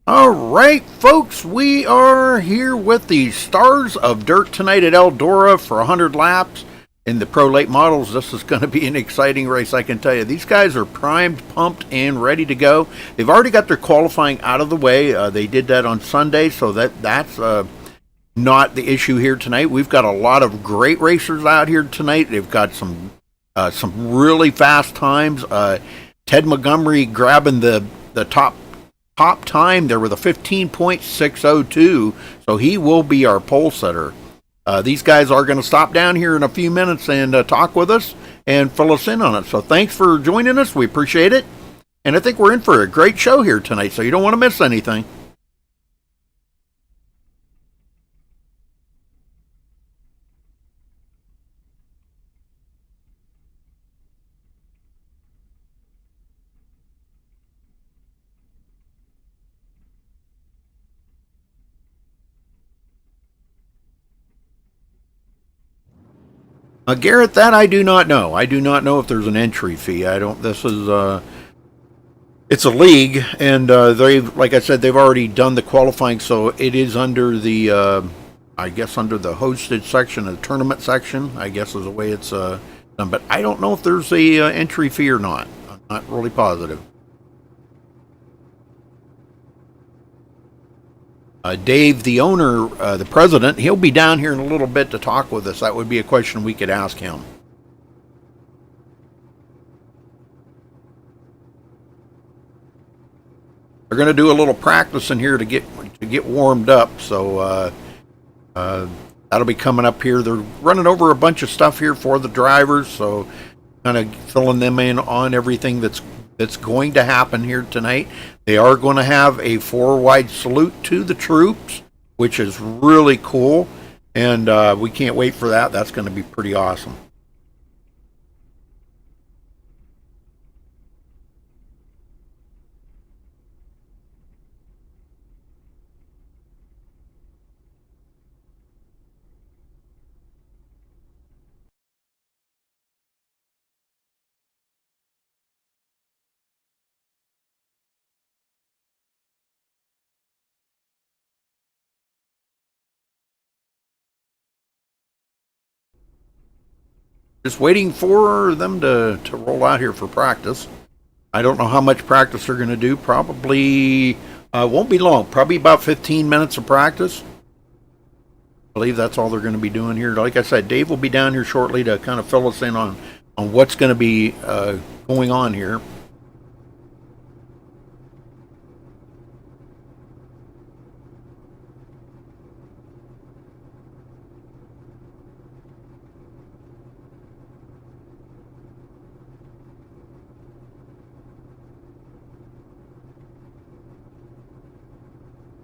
All right, folks, we are here with the Stars of Dirt tonight at Eldora for 100 laps. In the Pro Late Models, this is going to be an exciting race, I can tell you. These guys are primed, pumped, and ready to go. They've already got their qualifying out of the way. They did that on Sunday, so that's not the issue here tonight. We've got a lot of great racers out here tonight. They've got some really fast times. Ted Montgomery grabbing the top time there with a 15.602, so he will be our pole setter. These guys are going to stop down here in a few minutes and talk with us and fill us in on it. So thanks for joining us. We appreciate it. And I think we're in for a great show here tonight, so you don't want to miss anything. Garrett, that I do not know. I do not know if there's an entry fee. I don't. This is it's a league, and they've, like I said, they've already done the qualifying, so it is under the, I guess, under the hosted section, the tournament section, I guess is the way it's done. But I don't know if there's a entry fee or not. I'm not really positive. Dave, the owner, the president, he'll be down here in a little bit to talk with us. That would be a question we could ask him. We're going to do a little practice in here to get warmed up, so that'll be coming up here. They're running over a bunch of stuff here for the drivers, so kind of filling them in on everything that's going to happen here tonight. They are going to have a 4-wide salute to the troops, which is really cool, and we can't wait for that. That's going to be pretty awesome. Just waiting for them to roll out here for practice. I don't know how much practice they're going to do. Probably won't be long. Probably about 15 minutes of practice. I believe that's all they're going to be doing here. Like I said, Dave will be down here shortly to kind of fill us in on what's going to be going on here.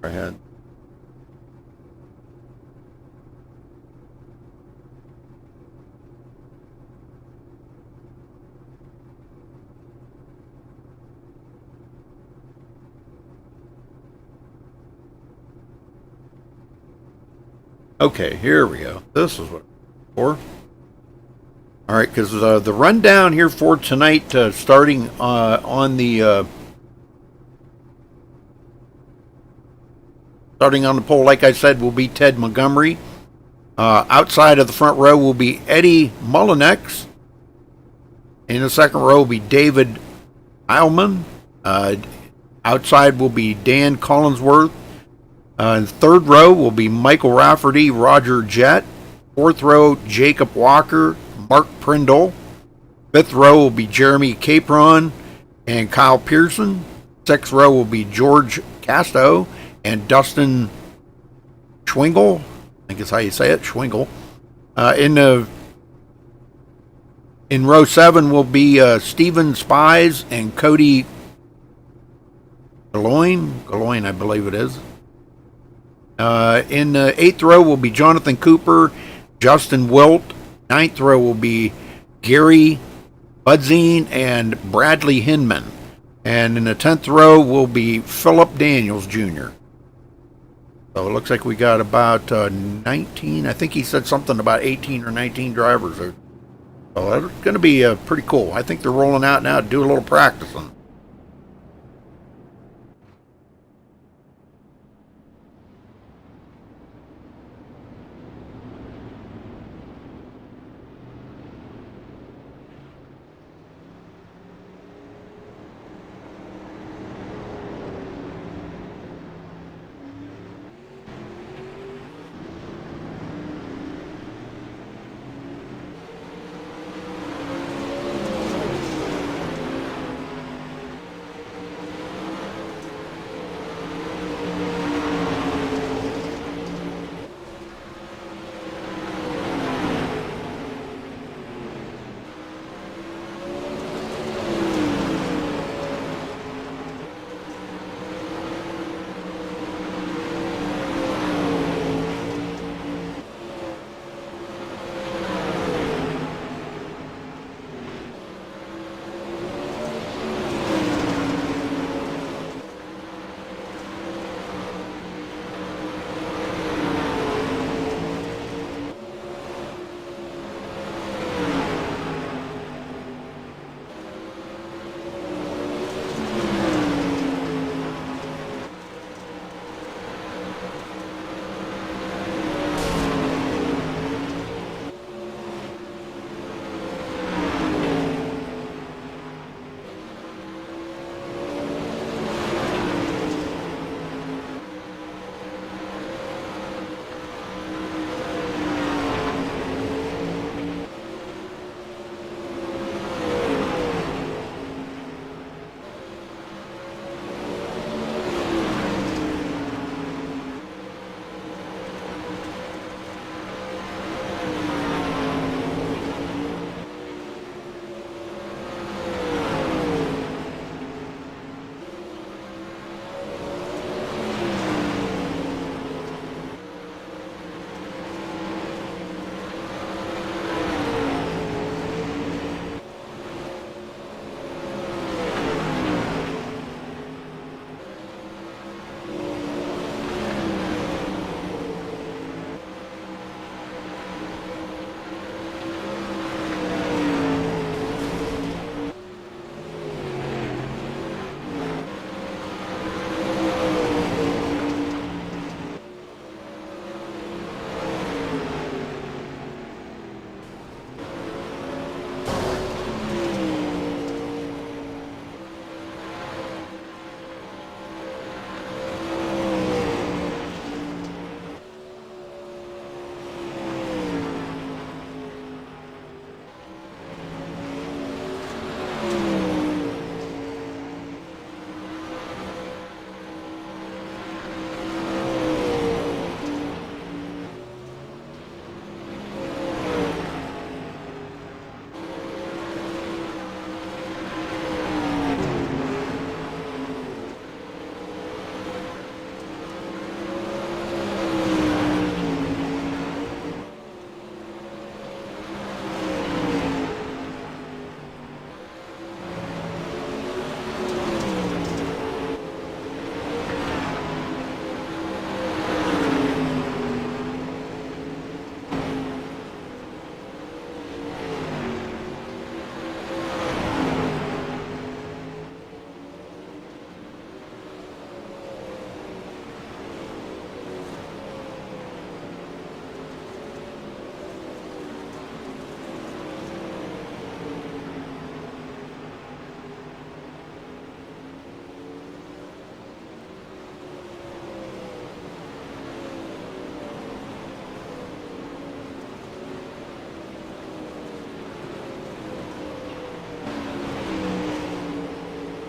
Ahead. Okay, here we go. This is what I'm for. All right, because the rundown here for tonight, starting on the pole, like I said, will be Ted Montgomery. Outside of the front row will be Eddie Mullinex. In the second row will be David Eilman. Outside will be Dan Collinsworth. In the third row will be Michael Rafferty, Roger Jett. Fourth row, Jacob Walker, Mark Prindle. Fifth row will be Jeremy Capron and Kyle Pearson. Sixth row will be George Casto and Dustin Schwingle. I think that's how you say it, Schwingle. In row 7 will be Stephen Spies and Cody Galoin, I believe it is. In the 8th row will be Jonathan Cooper, Justin Wilt. 9th row will be Gary Budzine and Bradley Hinman. And in the 10th row will be Philip Daniels Jr. So it looks like we got about 19. I think he said something about 18 or 19 drivers. So that's going to be pretty cool. I think they're rolling out now to do a little practicing.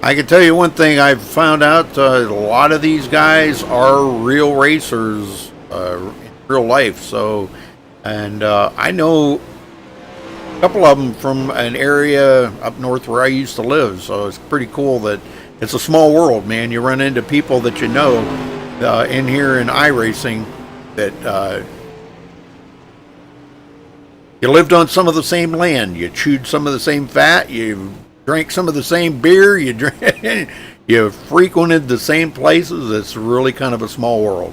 I can tell you one thing I've found out, a lot of these guys are real racers in real life. So, and I know a couple of them from an area up north where I used to live. So it's pretty cool that it's a small world, man. You run into people that you know in here in iRacing that you lived on some of the same land, you chewed some of the same fat, you drank some of the same beer, you drank, you frequented the same places. It's really kind of a small world.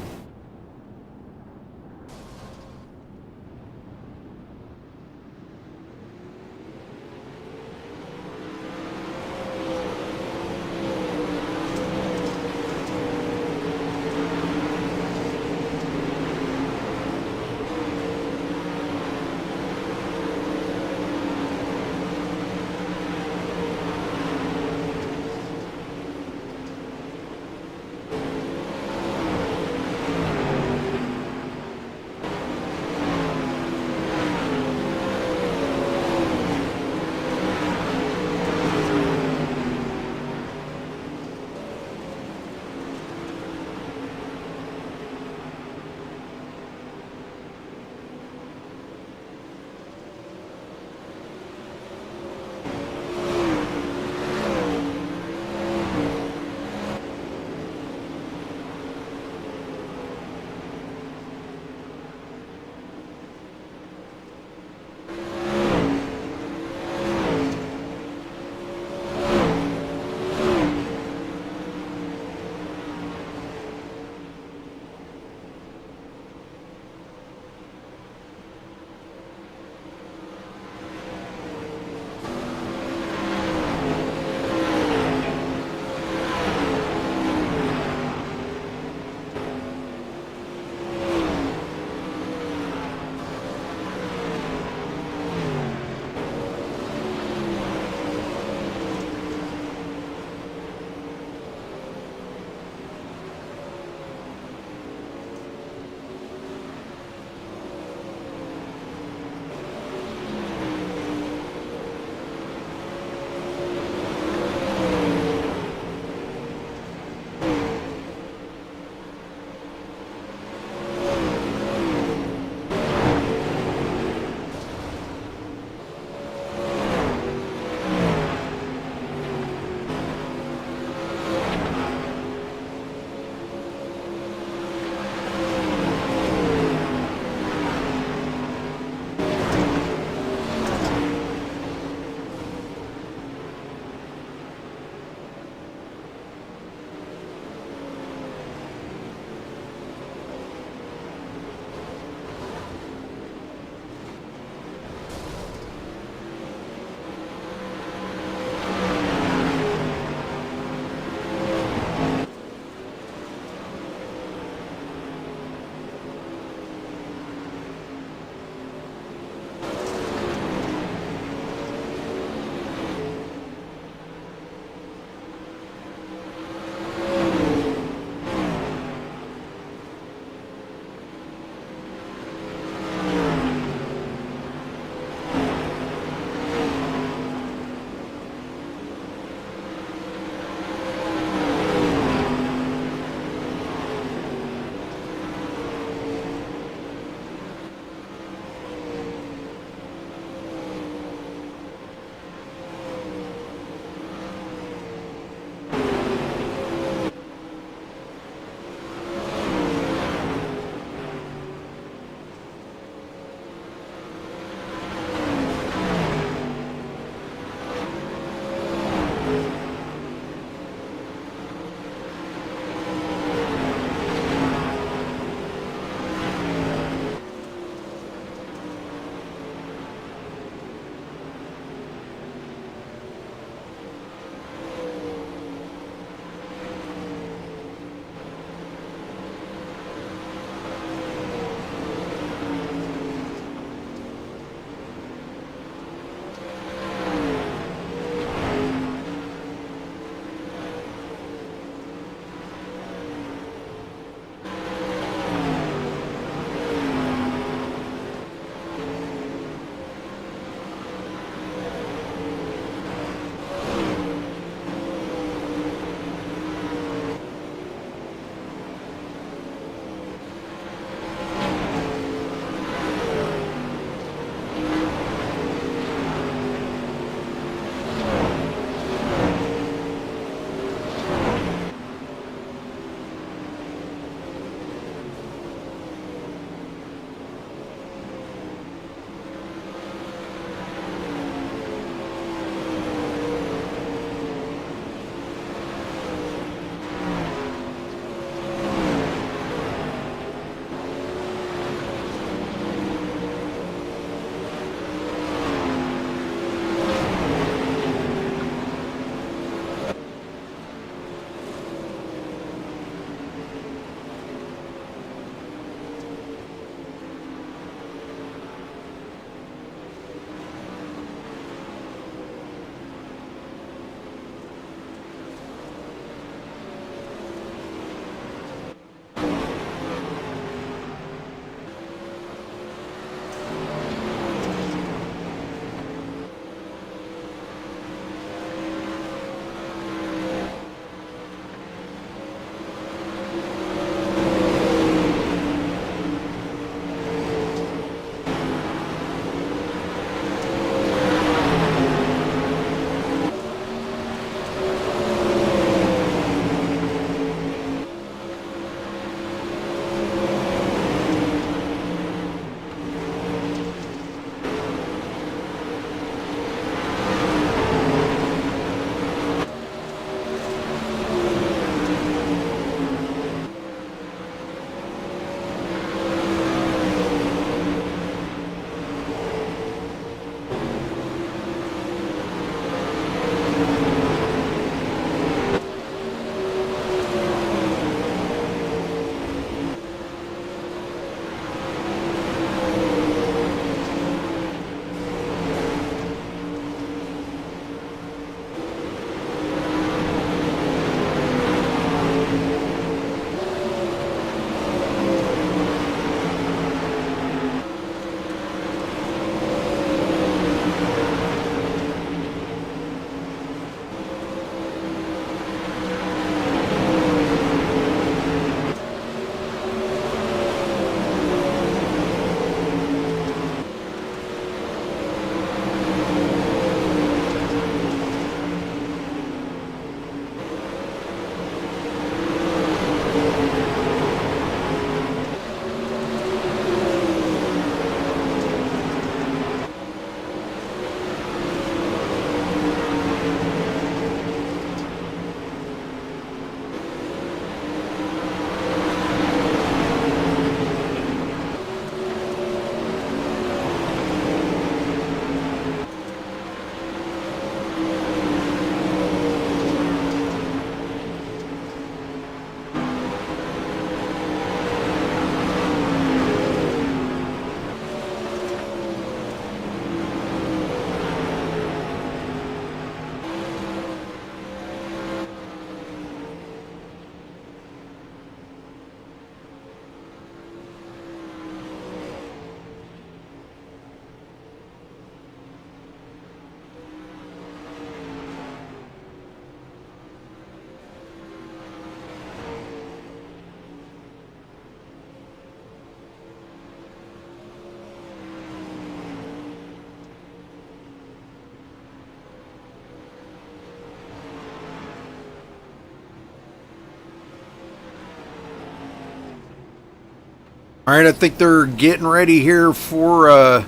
All right, I think they're getting ready here for,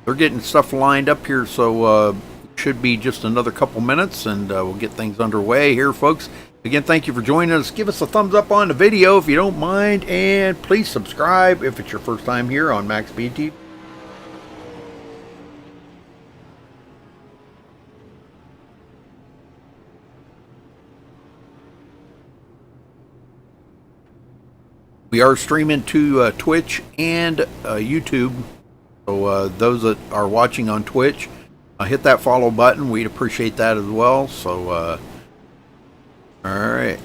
they're getting stuff lined up here, so should be just another couple minutes, and we'll get things underway here, folks. Again, thank you for joining us. Give us a thumbs up on the video if you don't mind, and please subscribe if it's your first time here on MaxSpeedTV. We are streaming to Twitch and YouTube. So those that are watching on Twitch, hit that follow button. We'd appreciate that as well. So, all right.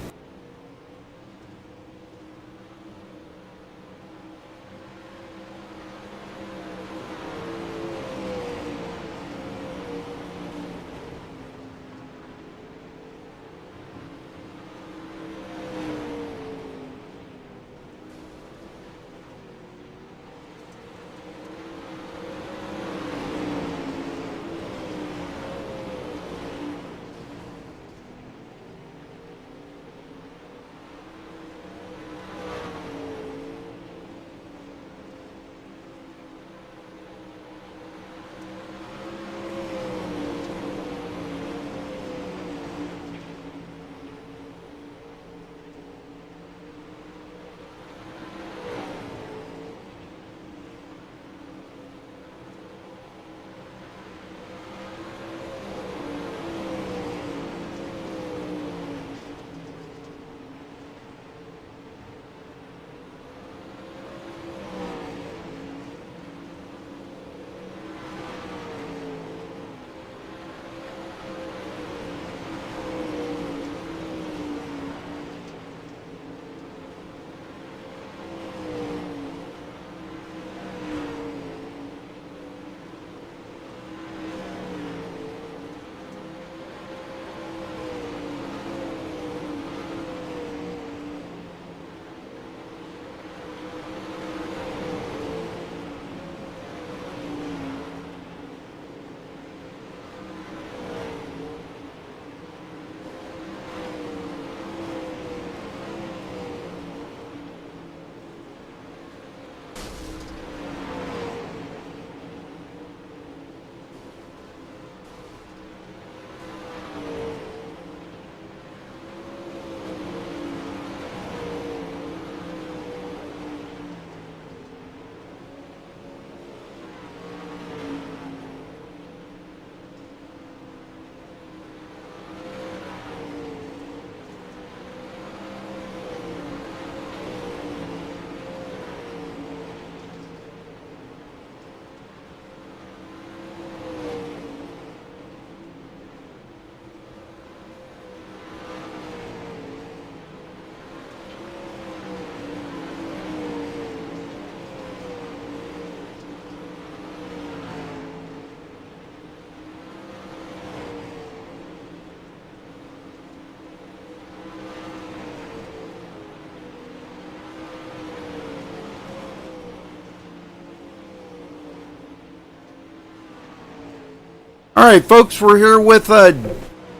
All right, folks, we're here with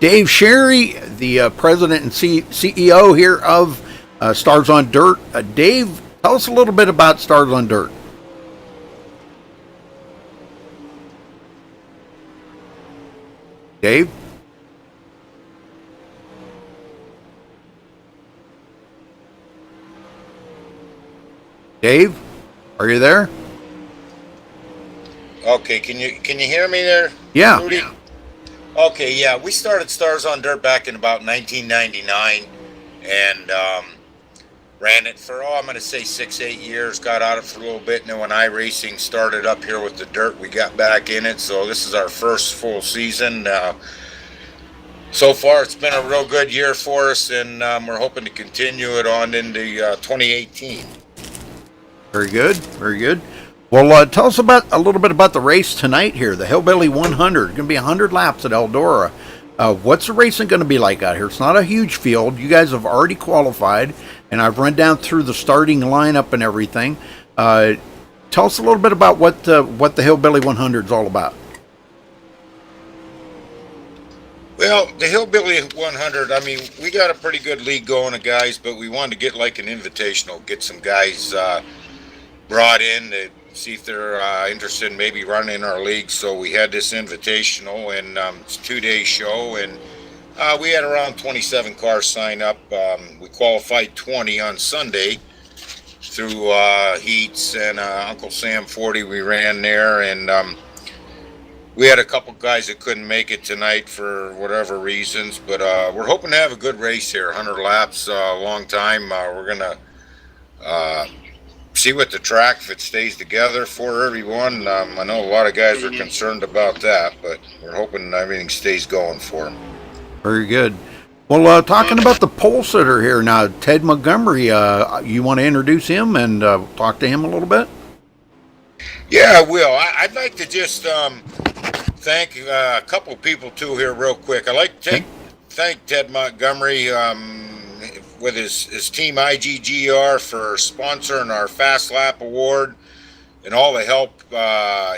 Dave Sherry, the president and CEO here of Stars on Dirt. Dave, tell us a little bit about Stars on Dirt. Dave? Dave, are you there? Okay, can you hear me there? Yeah. Rudy? Okay, yeah, we started Stars on Dirt back in about 1999, and ran it for, I'm going to say 6-8 years, got out of it for a little bit, and then when iRacing started up here with the dirt, we got back in it, so this is our first full season. So far, it's been a real good year for us, and we're hoping to continue it on into 2018. Very good, very good. Well, tell us a little bit about the race tonight here, the Hillbilly 100. Going to be 100 laps at Eldora. What's the racing going to be like out here? It's not a huge field. You guys have already qualified, and I've run down through the starting lineup and everything. Tell us a little bit about what the Hillbilly 100 is all about. Well, the Hillbilly 100, I mean, we got a pretty good league going of guys, but we wanted to get like an invitational, get some guys brought in to see if they're interested in maybe running our league. So we had this invitational, and it's a 2-day show, and we had around 27 cars sign up. We qualified 20 on Sunday through heats, and Uncle Sam 40 we ran there, and we had a couple guys that couldn't make it tonight for whatever reasons, but we're hoping to have a good race here, 100 laps, a long time. We're going to see what the track, if it stays together for everyone. I know a lot of guys are concerned about that, but we're hoping everything stays going for them. Very good. Well, talking about the pole sitter here now, Ted Montgomery, you want to introduce him and talk to him a little bit? Yeah, I will. I'd like to just thank a couple people too here real quick. I'd like to thank Ted Montgomery with his team IGGR for sponsoring our Fast Lap Award and all the help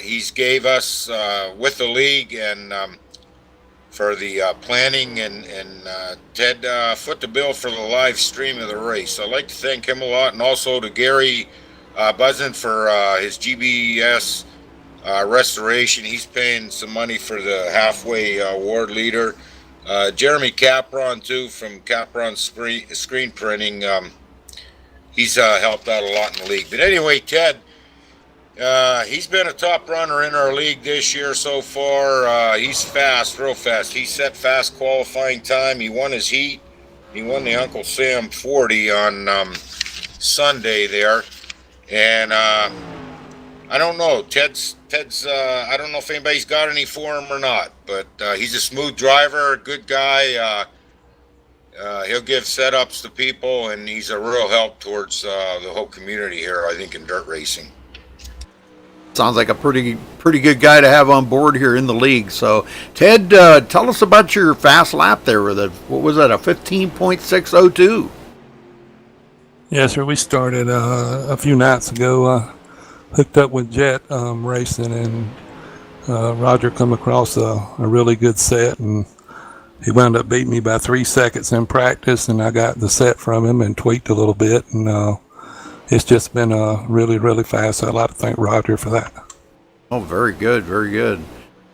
he's gave us with the league, and for the planning, and Ted foot the bill for the live stream of the race. I'd like to thank him a lot, and also to Gary Buzzin for his GBS restoration. He's paying some money for the halfway award leader. Jeremy Capron too, from Capron Screen Printing. He's helped out a lot in the league. But anyway, Ted, he's been a top runner in our league this year so far. He's fast, real fast. He set fast qualifying time. He won his heat. He won the Uncle Sam 40 on Sunday there. And I don't know, Ted's I don't know if anybody's got any for him or not, but he's a smooth driver, good guy. He'll give setups to people, and he's a real help towards the whole community here, I think, in dirt racing. Sounds like a pretty good guy to have on board here in the league. So, Ted, tell us about your fast lap there with what was that, a 15.602? Yeah, sir. We started a few nights ago. Hooked up with Jet Racing, and Roger come across a really good set, and he wound up beating me by 3 seconds in practice, and I got the set from him and tweaked a little bit, and it's just been really, really fast. So I'd like to thank Roger for that. Oh, very good, very good.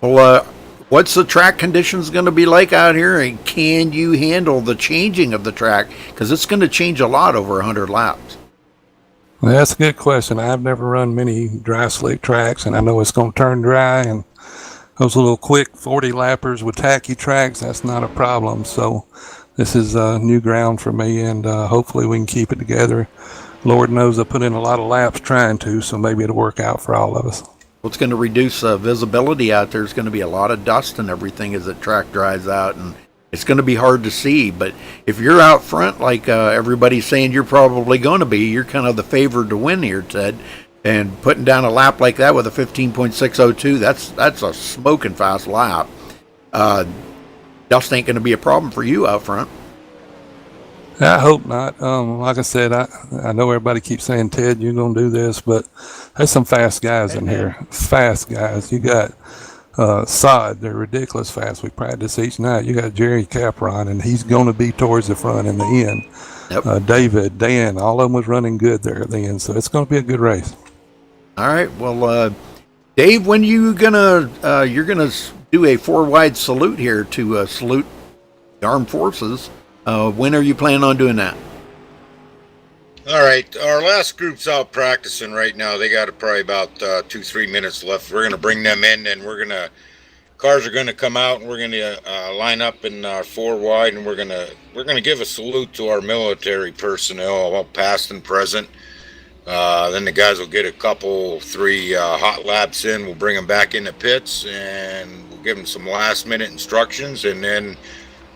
Well, what's the track conditions going to be like out here, and can you handle the changing of the track? Because it's going to change a lot over 100 laps. Well, that's a good question. I've never run many dry slick tracks, and I know it's going to turn dry, and those little quick 40 lappers with tacky tracks, that's not a problem. So this is new ground for me, and hopefully we can keep it together. Lord knows I put in a lot of laps trying to, so maybe it'll work out for all of us. What's going to reduce visibility out there is going to be a lot of dust and everything as the track dries out, and it's going to be hard to see. But if you're out front, like everybody's saying you're probably going to be, you're kind of the favored to win here, Ted. And putting down a lap like that with a 15.602, that's a smoking fast lap. Dust ain't going to be a problem for you out front. I hope not. Like I said, I know everybody keeps saying, Ted, you're going to do this, but there's some fast guys in here. Fast guys. You got sod. They're ridiculous fast. We practice each night. You got Jerry Capron, and he's going to be towards the front in the end. Yep. David, Dan, all of them was running good there at the end, so it's going to be a good race. All right. Well, Dave, when you're gonna do a 4-wide salute here to salute the armed forces? When are you planning on doing that? All right, our last group's out practicing right now. They got probably about 2-3 minutes left. We're gonna bring them in, and cars are gonna come out, and we're gonna line up in 4 wide, and we're gonna give a salute to our military personnel, all past and present. Then the guys will get a couple, 3 hot laps in. We'll bring them back in the pits, and we'll give them some last-minute instructions, and then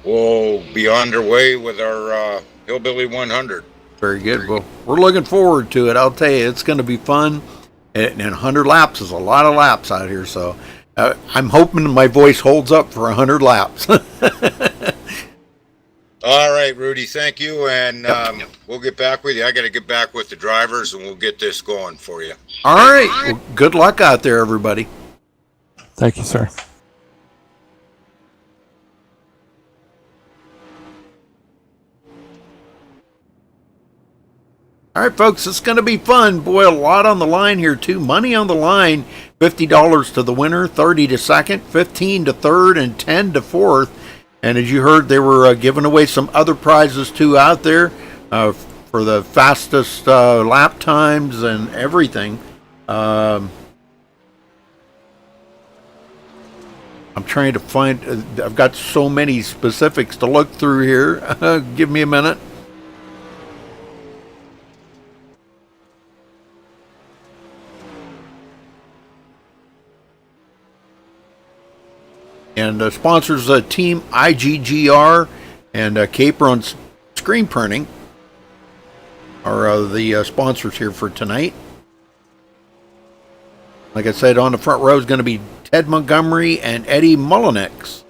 we'll be underway with our Hillbilly 100. Very good. Well, we're looking forward to it. I'll tell you, it's going to be fun. And 100 laps is a lot of laps out here, so I'm hoping my voice holds up for 100 laps. All right, Rudy, thank you, and we'll get back with you. I got to get back with the drivers, and we'll get this going for you. All right. Well, good luck out there, everybody. Thank you, sir. All right, folks, it's going to be fun. Boy, a lot on the line here, too. Money on the line, $50 to the winner, $30 to second, $15 to third, and $10 to fourth. And as you heard, they were giving away some other prizes, too, out there for the fastest lap times and everything. I'm trying to find, I've got so many specifics to look through here. Give me a minute. And sponsors Team IGGR and Capron Screen Printing are the sponsors here for tonight. Like I said, on the front row is going to be Ted Montgomery and Eddie Mullenix.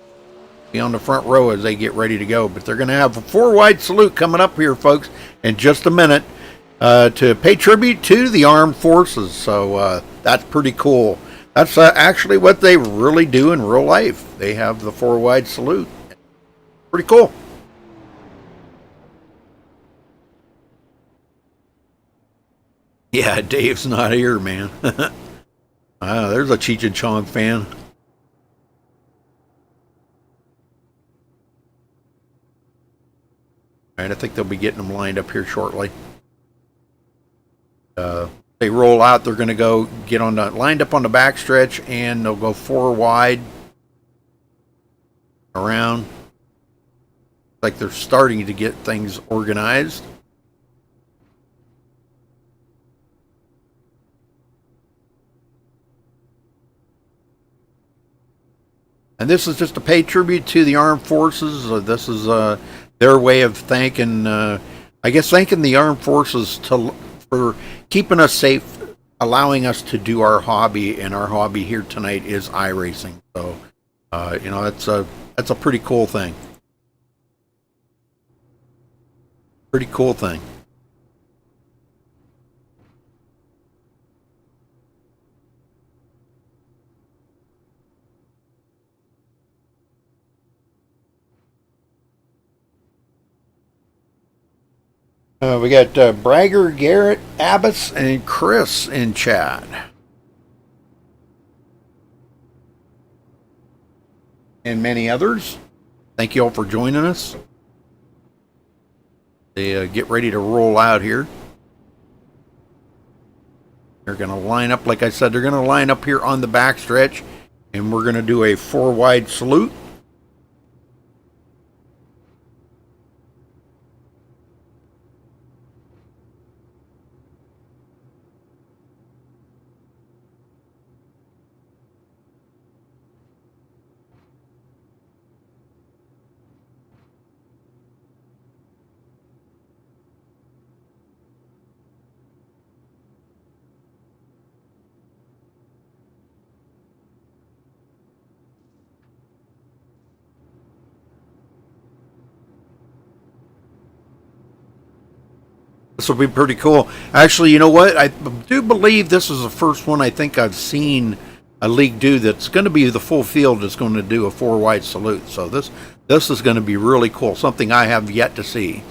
Be on the front row as they get ready to go. But they're going to have a 4-wide salute coming up here, folks, in just a minute to pay tribute to the armed forces. So that's pretty cool. That's actually what they really do in real life. They have the 4-wide salute. Pretty cool. Yeah, Dave's not here, man. There's a Cheech and Chong fan. All right, I think they'll be getting them lined up here shortly. They roll out, they're going to go get on the lined up on the backstretch, and they'll go 4 wide around. Like they're starting to get things organized. And this is just to pay tribute to the armed forces. This is their way of thanking, thanking the armed forces for keeping us safe, allowing us to do our hobby, and our hobby here tonight is iRacing. So, that's a pretty cool thing. Pretty cool thing. We got Bragger, Garrett, Abbas, and Chris in chat. And many others. Thank you all for joining us. They get ready to roll out here. They're going to line up, like I said, they're going to line up here on the backstretch, and we're going to do a 4-wide salute. This will be pretty cool. Actually, you know what? I do believe this is the first one I think I've seen a league do that's going to be the full field is going to do a 4-wide salute. So this is going to be really cool. Something I have yet to see.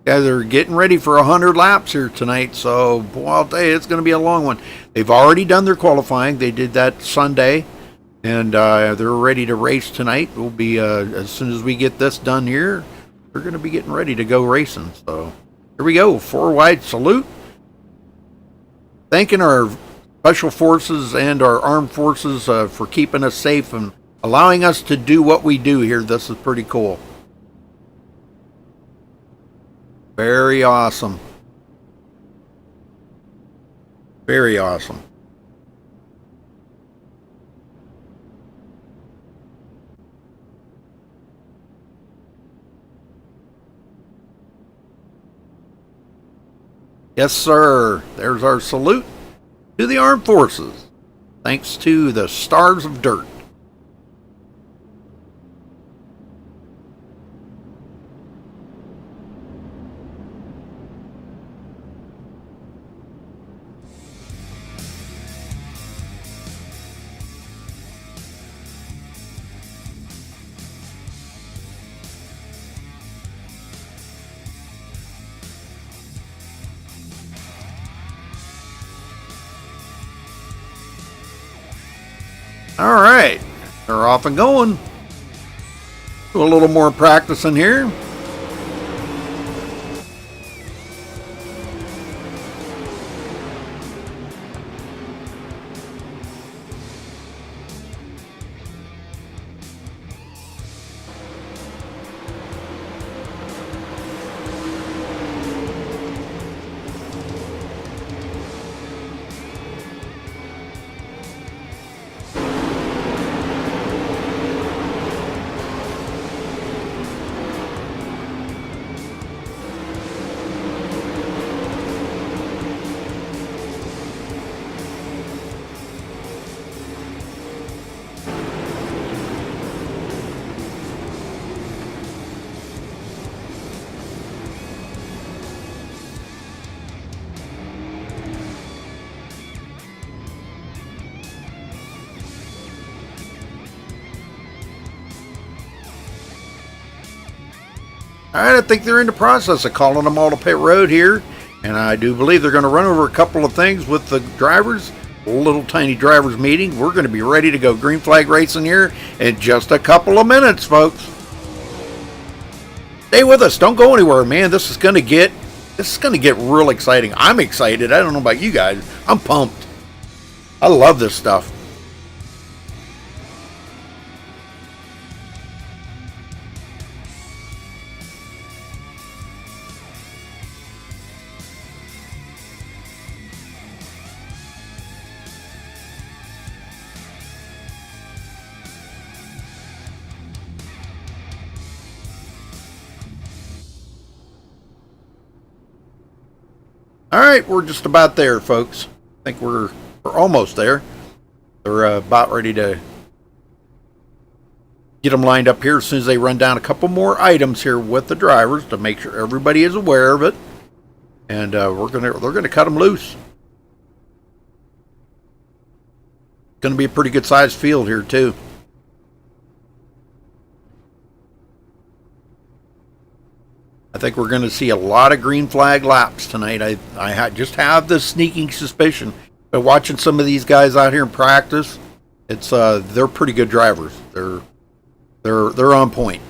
Yeah, they're getting ready for 100 laps here tonight, so boy, I'll tell you, it's going to be a long one. They've already done their qualifying. They did that Sunday, and they're ready to race tonight. We'll be as soon as we get this done here, they're going to be getting ready to go racing. So here we go, 4-wide salute. Thanking our special forces and our armed forces for keeping us safe and allowing us to do what we do here. This is pretty cool. Very awesome. Very awesome. Yes, sir. There's our salute to the armed forces. Thanks to the Stars of Dirt. All right, they're off and going. Do a little more practicing here. All right, I think they're in the process of calling them all to pit road here, and I do believe they're going to run over a couple of things with the drivers. A little tiny drivers meeting. We're going to be ready to go green flag racing here in just a couple of minutes, folks. Stay with us. Don't go anywhere, man. This is going to get real exciting. I'm excited. I don't know about you guys. I'm pumped. I love this stuff. All right, we're just about there, folks. I think we're almost there. They're about ready to get them lined up here as soon as they run down a couple more items here with the drivers to make sure everybody is aware of it. And they're gonna cut them loose. It's gonna be a pretty good sized field here too. I think we're going to see a lot of green flag laps tonight. I just have this sneaking suspicion. But watching some of these guys out here in practice, it's they're pretty good drivers. They're on point.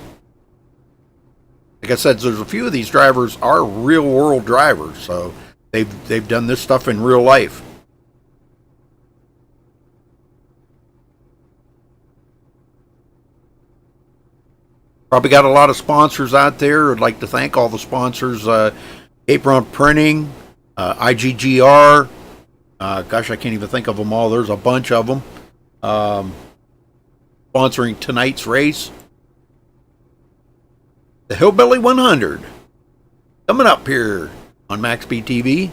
Like I said, there's a few of these drivers are real world drivers, so they've done this stuff in real life. Probably got a lot of sponsors out there. I'd like to thank all the sponsors. Apron Printing, IGGR. Gosh, I can't even think of them all. There's a bunch of them. Sponsoring tonight's race. The Hillbilly 100. Coming up here on MaxSpeedTV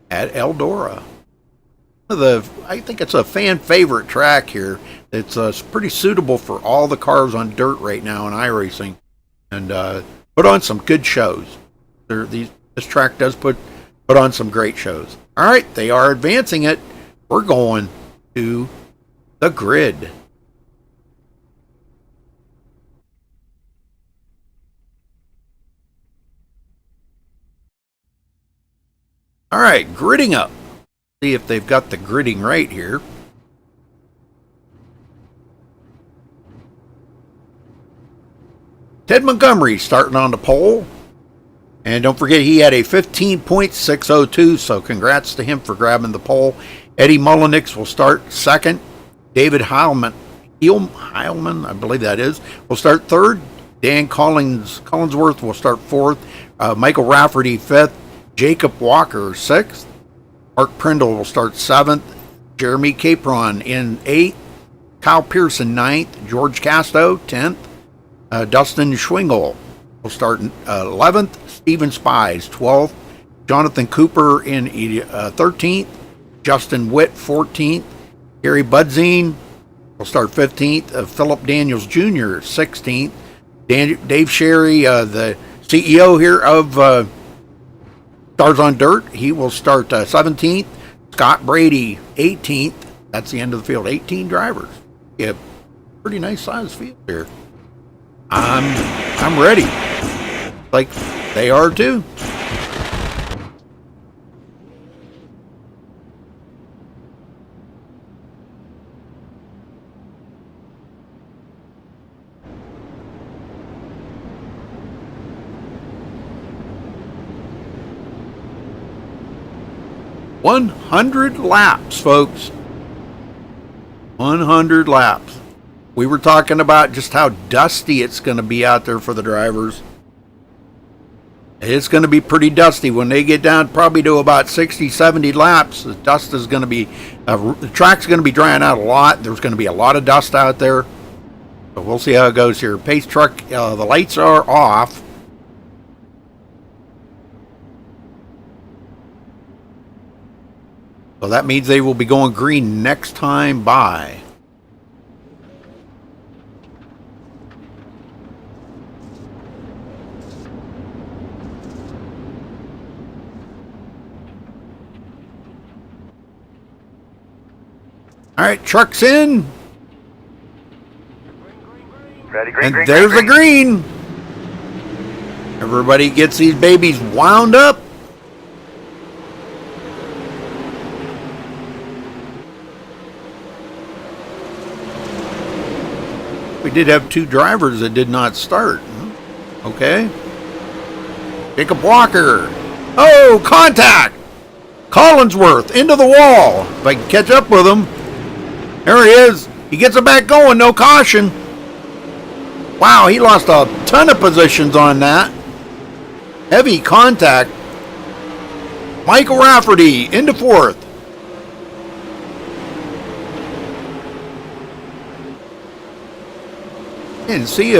at Eldora. I think it's a fan favorite track here. It's pretty suitable for all the cars on dirt right now in iRacing, and put on some good shows. This track does put on some great shows. All right, they are advancing it. We're going to the grid. All right, gridding up. See if they've got the gridding right here. Ted Montgomery starting on the pole. And don't forget, he had a 15.602, so congrats to him for grabbing the pole. Eddie Mullenix will start second. David Heilman, I believe that is, will start third. Dan Collinsworth will start fourth. Michael Rafferty fifth. Jacob Walker sixth. Mark Prindle will start seventh. Jeremy Capron in eighth. Kyle Pearson ninth. George Casto 10th. Dustin Schwingle will start 11th. Stephen Spies 12th. Jonathan Cooper in 13th. Justin Witt 14th. Gary Budzine will start 15th. Philip Daniels Jr. 16th. Dave Sherry, the CEO here of Stars on Dirt, he will start 17th. Scott Brady 18th. That's the end of the field. 18 drivers. Yeah, pretty nice size field here. I'm ready. Like they are too. "100 laps, folks. 100 laps. We were talking about just how dusty it's going to be out there for the drivers. It's going to be pretty dusty when they get down probably to about 60, 70 laps. The dust is going to be, the track's going to be drying out a lot. There's going to be a lot of dust out there. So we'll see how it goes here. Pace truck, the lights are off. So that means they will be going green next time by. All right, truck's in. Ready, green, And green, there's green, the green. Everybody gets these babies wound up. We did have two drivers that did not start. Okay. Jacob Walker. Oh, contact. Collinsworth into the wall. If I can catch up with him. There he is. He gets it back going. No caution. Wow, he lost a ton of positions on that. Heavy contact. Michael Rafferty into fourth. And see,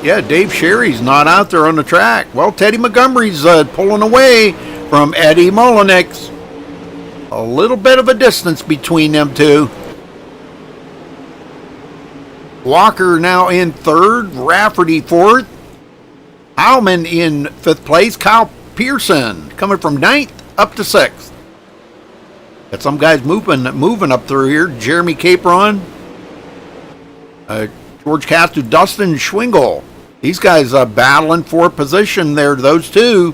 Dave Sherry's not out there on the track. Well, Teddy Montgomery's pulling away from Eddie Mullenix. A little bit of a distance between them two. Walker now in third. Rafferty fourth. Heilman in fifth place. Kyle Pearson coming from ninth up to sixth. Got some guys moving up through here. Jeremy Capron. George Castu, Dustin Schwingle. These guys battling for position there, those two.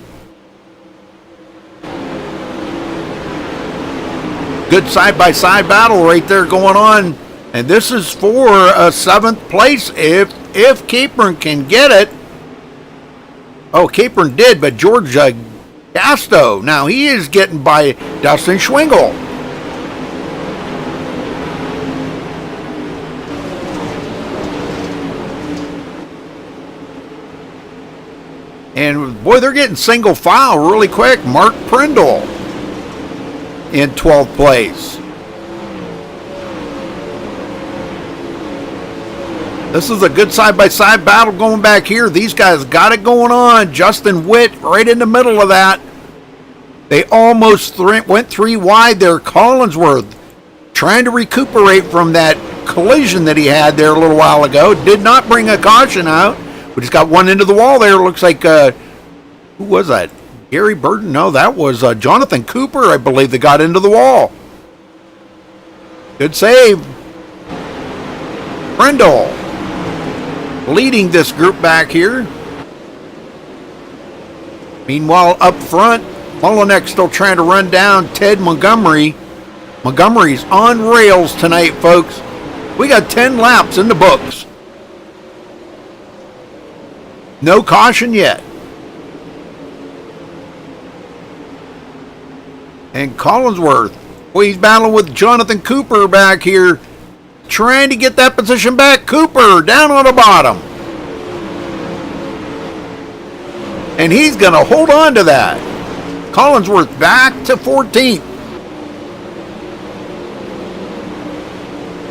Good side-by-side battle right there going on. And this is for seventh place if Capron can get it. Oh, Capron did, but George Casto, now he is getting by Dustin Schwingle. And boy, they're getting single file really quick. Mark Prindle in 12th place. This is a good side-by-side battle going back here. These guys got it going on. Justin Witt right in the middle of that. They almost went 3 wide there. Collinsworth trying to recuperate from that collision that he had there a little while ago. Did not bring a caution out. We just got one into the wall there. Looks like, who was that? Gary Burton? No, that was Jonathan Cooper, I believe, that got into the wall. Good save. Brendel leading this group back here. Meanwhile, up front, Mullinex still trying to run down Ted Montgomery. Montgomery's on rails tonight, folks. We got 10 laps in the books. No caution yet. And Collinsworth, well, he's battling with Jonathan Cooper back here, trying to get that position back. Cooper down on the bottom. And he's going to hold on to that. Collinsworth back to 14th.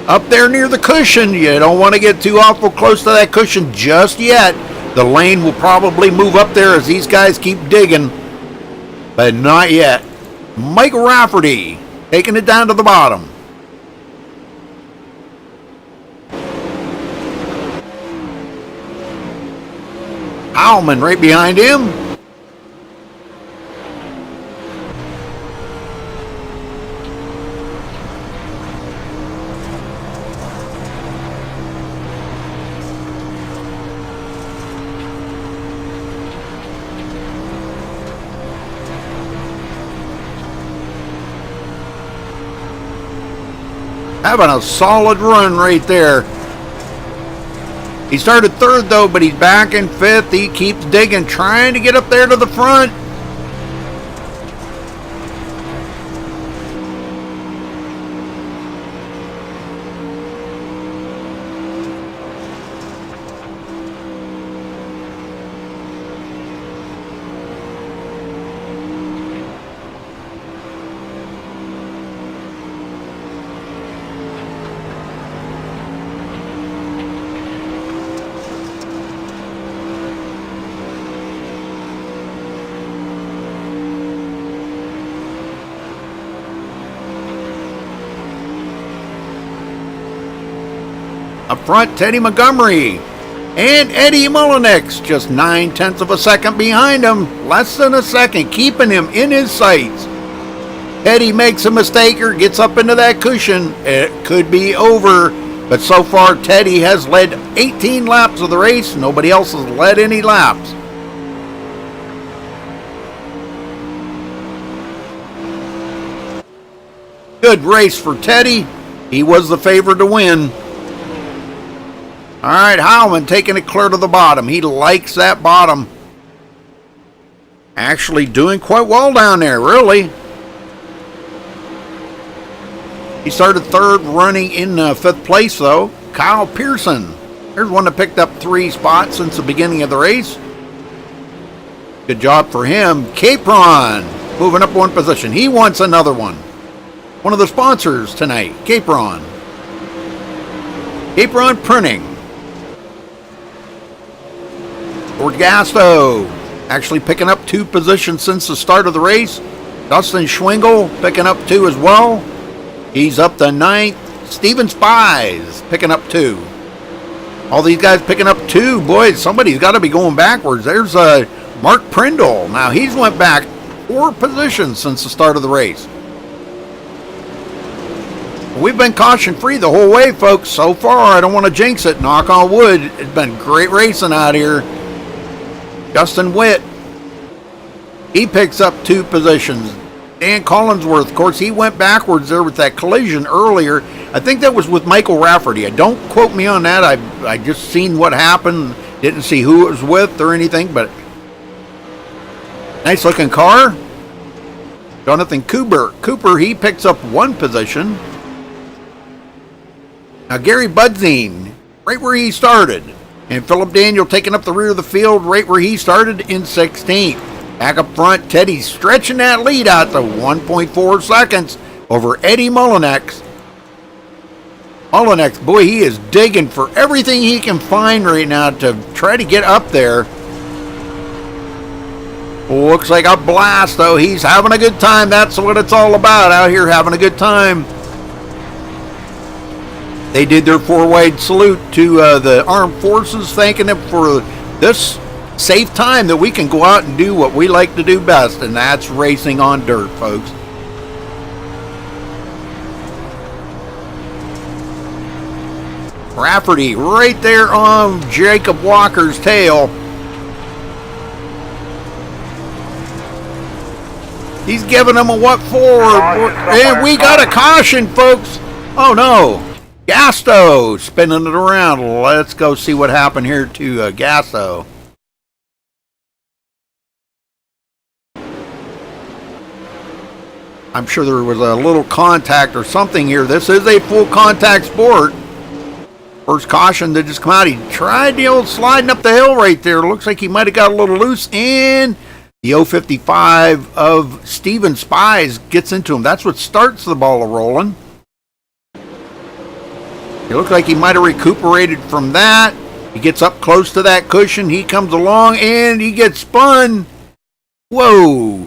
Up there near the cushion. You don't want to get too awful close to that cushion just yet. The lane will probably move up there as these guys keep digging. But not yet. Michael Rafferty taking it down to the bottom. Heilman right behind him. Having a solid run right there. He started third though, but he's back in 5th. He keeps digging, trying to get up there to the front. Up front, Teddy Montgomery and Eddie Mullinex, just 9/10 of a second behind him. Less than a second, keeping him in his sights. Eddie makes a mistake or gets up into that cushion. It could be over, but so far Teddy has led 18 laps of the race. Nobody else has led any laps. Good race for Teddy. He was the favorite to win. All right, Heilman taking it clear to the bottom. He likes that bottom. Actually doing quite well down there, really. He started third, running in 5th place, though. Kyle Pearson. There's one that picked up 3 spots since the beginning of the race. Good job for him. Capron moving up 1 position. He wants another one. One of the sponsors tonight, Capron. Capron Printing. Orgasto actually picking up 2 positions since the start of the race. Dustin Schwingle picking up 2 as well. He's up to 9th. Steven Spies picking up 2. All these guys picking up 2. Boy, somebody's got to be going backwards. There's Mark Prindle. Now he's went back 4 positions since the start of the race. We've been caution-free the whole way, folks. So far, I don't want to jinx it. Knock on wood. It's been great racing out here. Justin Witt, he picks up 2 positions. Dan Collinsworth, of course, he went backwards there with that collision earlier. I think that was with Michael Rafferty. Don't quote me on that. I just seen what happened. Didn't see who it was with or anything, but nice looking car. Jonathan Cooper, he picks up 1 position. Now Gary Budzine, right where he started. And Philip Daniel taking up the rear of the field right where he started in 16th. Back up front, Teddy's stretching that lead out to 1.4 seconds over Eddie Mullinex. Mullinex, boy, he is digging for everything he can find right now to try to get up there. Looks like a blast, though. He's having a good time. That's what it's all about, out here having a good time. They did their four-wide salute to the armed forces, thanking them for this safe time that we can go out and do what we like to do best, and that's racing on dirt, folks. Rafferty right there on Jacob Walker's tail. He's giving him a what for? And we got a caution, folks. Oh, no. Gasto spinning it around. Let's go see what happened here to Gasto. I'm sure there was a little contact or something here. This is a full contact sport. First caution that just come out. He tried the old sliding up the hill right there. Looks like he might have got a little loose, and the 055 of Steven Spies gets into him. That's what starts the ball rolling. It looked like he might have recuperated from that. He gets up close to that cushion. He comes along and he gets spun. Whoa.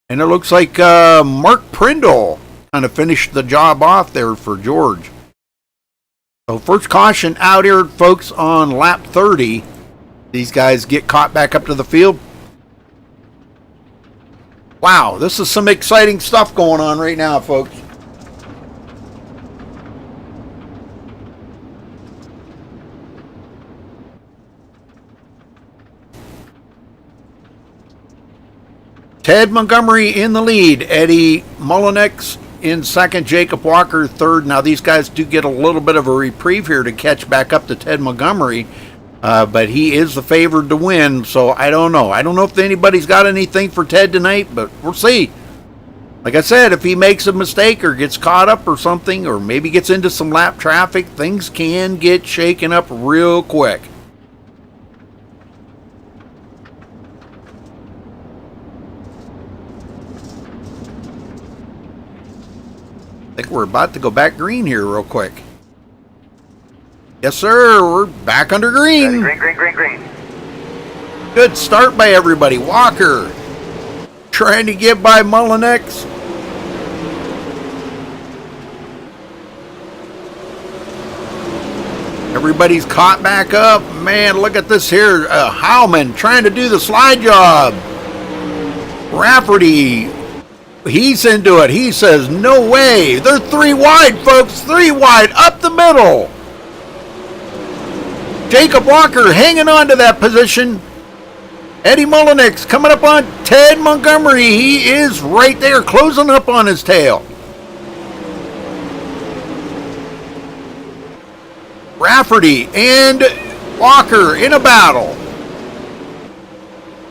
And it looks like Mark Prindle kind of finished the job off there for George. So first caution out here, folks, on lap 30. These guys get caught back up to the field. Wow, this is some exciting stuff going on right now, folks. Ted Montgomery in the lead. Eddie Mullinex in second. Jacob Walker third. Now these guys do get a little bit of a reprieve here to catch back up to Ted Montgomery. But he is the favored to win, so I don't know. I don't know if anybody's got anything for Ted tonight, but we'll see. Like I said, if he makes a mistake or gets caught up or something, or maybe gets into some lap traffic, things can get shaken up real quick. I think we're about to go back green here real quick. Yes, sir. We're back under green. Green. Good start by everybody. Walker trying to get by Mullinex. Everybody's caught back up. Man, look at this here. Howman trying to do the slide job. Rafferty, he's into it. He says, no way. They're 3 wide, folks. 3 wide up the middle. Jacob Walker hanging on to that position. Eddie Mullinex coming up on Ted Montgomery. He is right there, closing up on his tail. Rafferty and Walker in a battle.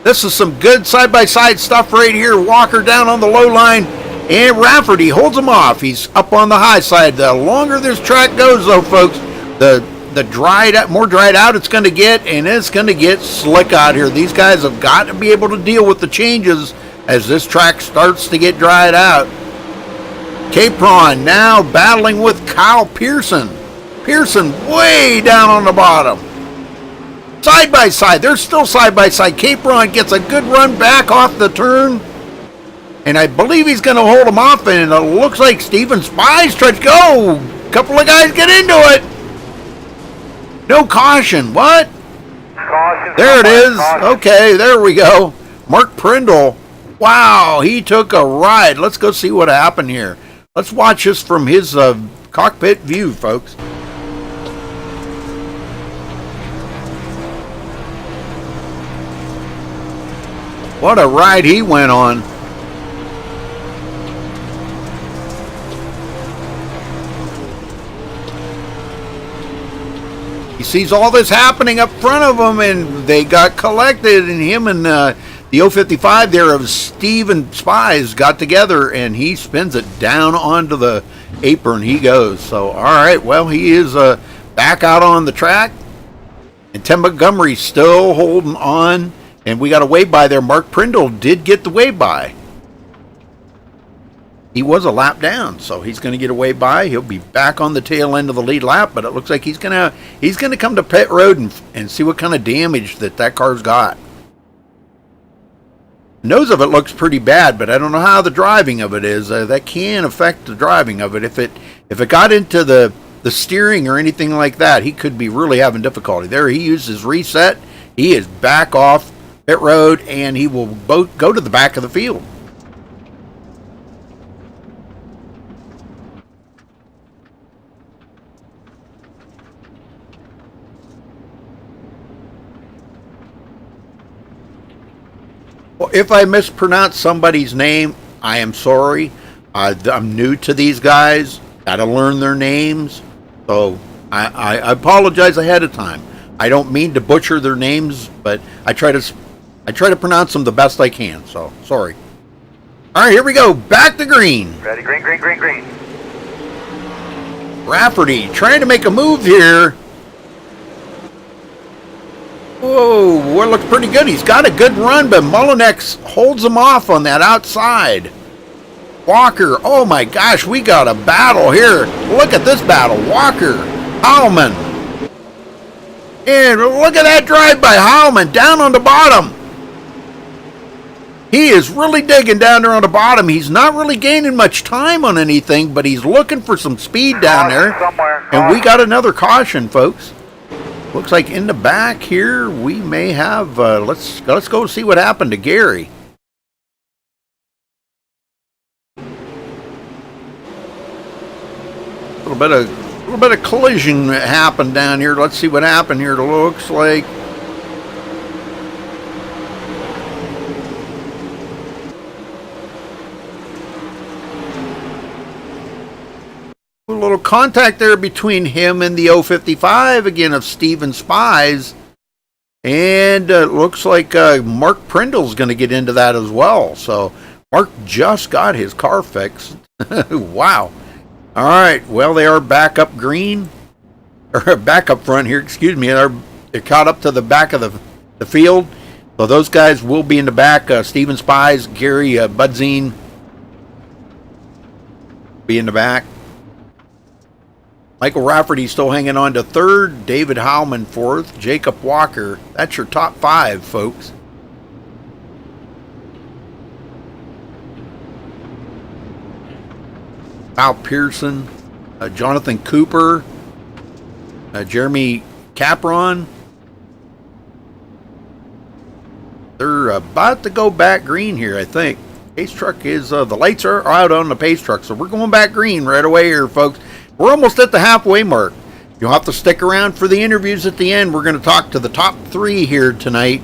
This is some good side-by-side stuff right here. Walker down on the low line, and Rafferty holds him off. He's up on the high side. The longer this track goes, though, folks, the more dried out it's going to get, and it's going to get slick out here. These guys have got to be able to deal with the changes as this track starts to get dried out. Capron now battling with Kyle Pearson. Pearson way down on the bottom. Side by side. They're still side by side. Capron gets a good run back off the turn. And I believe he's going to hold him off. And it looks like Steven Spies tried to go. A couple of guys get into it. No caution. What? Caution. There it is. Caution. Okay, there we go. Mark Prindle. Wow, he took a ride. Let's go see what happened here. Let's watch this from his cockpit view, folks. What a ride he went on. He sees all this happening up front of him, and they got collected, and him and the 055 there of Steven Spies got together, and he spins it down onto the apron. He goes. So, all right, well, he is back out on the track. And Ted Montgomery's still holding on. And we got a wave-by there. Mark Prindle did get the wave-by. He was a lap down, so he's going to get a wave-by. He'll be back on the tail end of the lead lap, but it looks like he's going to come to pit road and see what kind of damage that car's got. The nose of it looks pretty bad, but I don't know how the driving of it is. That can affect the driving of it. If it got into the steering or anything like that, he could be really having difficulty. There, he uses reset. He is back off pit road, and he will both go to the back of the field. Well, if I mispronounce somebody's name, I am sorry. I'm new to these guys. Got to learn their names. So I apologize ahead of time. I don't mean to butcher their names, but I try to pronounce them the best I can. So sorry. All right, here we go. Back to green. Ready, green, green, green, green. Rafferty trying to make a move here. Whoa, boy, looks pretty good. He's got a good run, but Mullinex holds him off on that outside. Walker, oh my gosh, we got a battle here. Look at this battle. Walker, Heilman. And look at that drive by Heilman down on the bottom. He is really digging down there on the bottom. He's not really gaining much time on anything, but he's looking for some speed down there. And we got another caution, folks. Looks like in the back here we may have. Let's go see what happened to Gary. A little bit of collision happened down here. Let's see what happened here. It looks like. A little contact there between him and the 055 again of Steven Spies, and it looks like Mark Prindle's going to get into that as well. So Mark just got his car fixed. Wow. All right. Well, they are back up green, or back up front here. Excuse me. They're caught up to the back of the field. So those guys will be in the back. Steven Spies, Gary Budzine be in the back. Michael Rafferty still hanging on to third. David Heilman fourth. Jacob Walker. That's your top five, folks. Kyle Pearson. Jonathan Cooper. Jeremy Capron. They're about to go back green here, I think. Pace truck is, the lights are out on the pace truck, so we're going back green right away here, folks. We're almost at the halfway mark. You'll have to stick around for the interviews at the end. We're going to talk to the top three here tonight.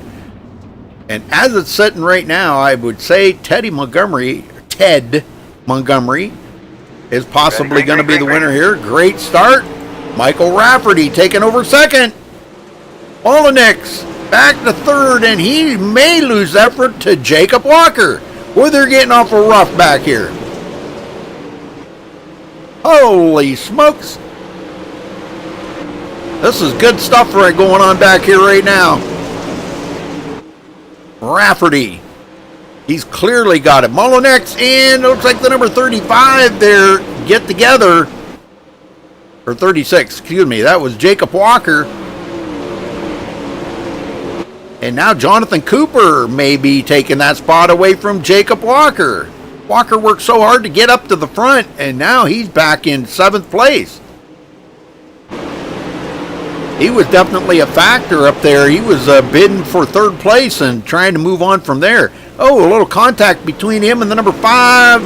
And as it's sitting right now, I would say Ted Montgomery is possibly going to be the winner here. Great start. Michael Rafferty taking over second. Mullinex back to third, and he may lose effort to Jacob Walker. Well, they're getting awful rough back here. Holy smokes. This is good stuff right going on back here right now. Rafferty. He's clearly got it. Mullinex and it looks like the number 35 there get together. Or 36, excuse me. That was Jacob Walker. And now Jonathan Cooper may be taking that spot away from Jacob Walker. Walker worked so hard to get up to the front, and now he's back in 7th place. He was definitely a factor up there. He was bidding for 3rd place and trying to move on from there. Oh, a little contact between him and the number 5.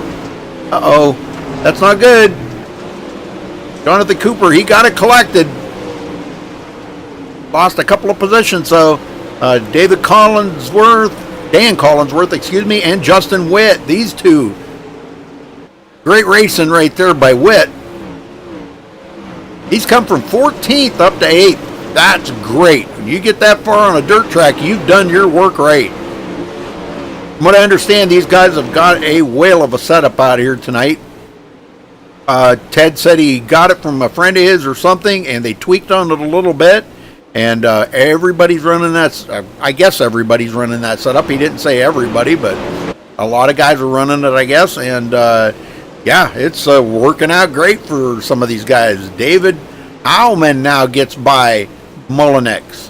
Uh-oh, that's not good. Jonathan Cooper, he got it collected. Lost a couple of positions, so Dan Collinsworth, excuse me, and Justin Witt. These two. Great racing right there by Witt. He's come from 14th up to 8th. That's great. When you get that far on a dirt track, you've done your work right. From what I understand, these guys have got a whale of a setup out here tonight. Ted said he got it from a friend of his or something, and they tweaked on it a little bit. And everybody's running that. I guess everybody's running that setup. He didn't say everybody, but a lot of guys are running it, I guess. And yeah, it's working out great for some of these guys. David Heilman now gets by Mullinex.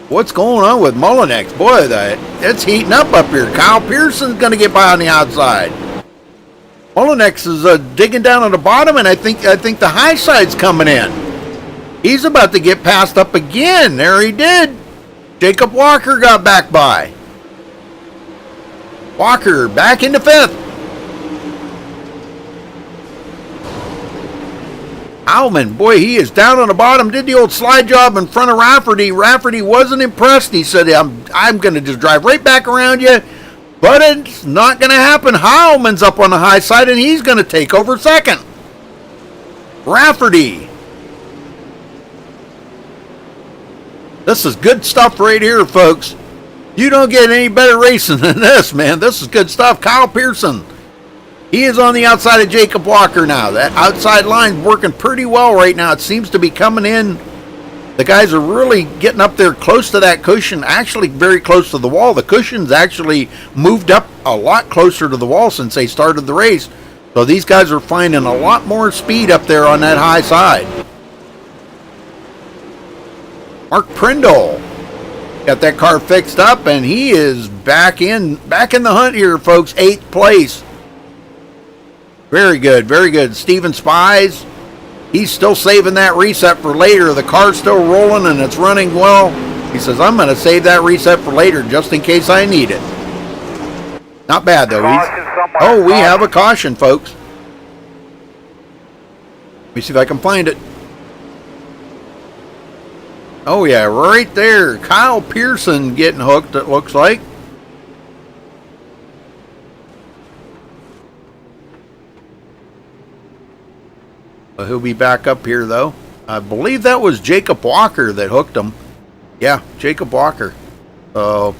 What's going on with Mullinex? Boy, it's heating up here. Kyle Pearson's going to get by on the outside. Mullinex is digging down on the bottom, and I think the high side's coming in. He's about to get passed up again. There he did. Jacob Walker got back by. Walker back into 5th. Alman, boy, he is down on the bottom. Did the old slide job in front of Rafferty. Rafferty wasn't impressed. He said, I'm going to just drive right back around you. But it's not going to happen. Heilman's up on the high side, and he's going to take over 2nd. Rafferty. This is good stuff right here, folks. You don't get any better racing than this, man. This is good stuff. Kyle Pearson. He is on the outside of Jacob Walker now. That outside line's working pretty well right now. It seems to be coming in. The guys are really getting up there close to that cushion, actually very close to the wall. The cushion's actually moved up a lot closer to the wall since they started the race. So these guys are finding a lot more speed up there on that high side. Mark Prindle got that car fixed up, and he is back in the hunt here, folks. 8th place. Very good, very good. Steven Spies, he's still saving that reset for later. The car's still rolling and it's running well. He says, I'm going to save that reset for later just in case I need it. Not bad, though. Oh, we have a caution, folks. Let me see if I can find it. Oh, yeah, right there. Kyle Pearson getting hooked, it looks like. He'll be back up here, though. I believe that was Jacob Walker that hooked him. Yeah, Jacob Walker. All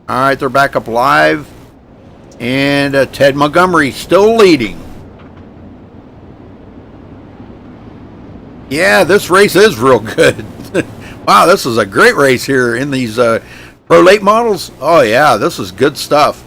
right, they're back up live. And Ted Montgomery still leading. Yeah, this race is real good. Wow, this is a great race here in these Pro Late models. Oh, yeah, this is good stuff.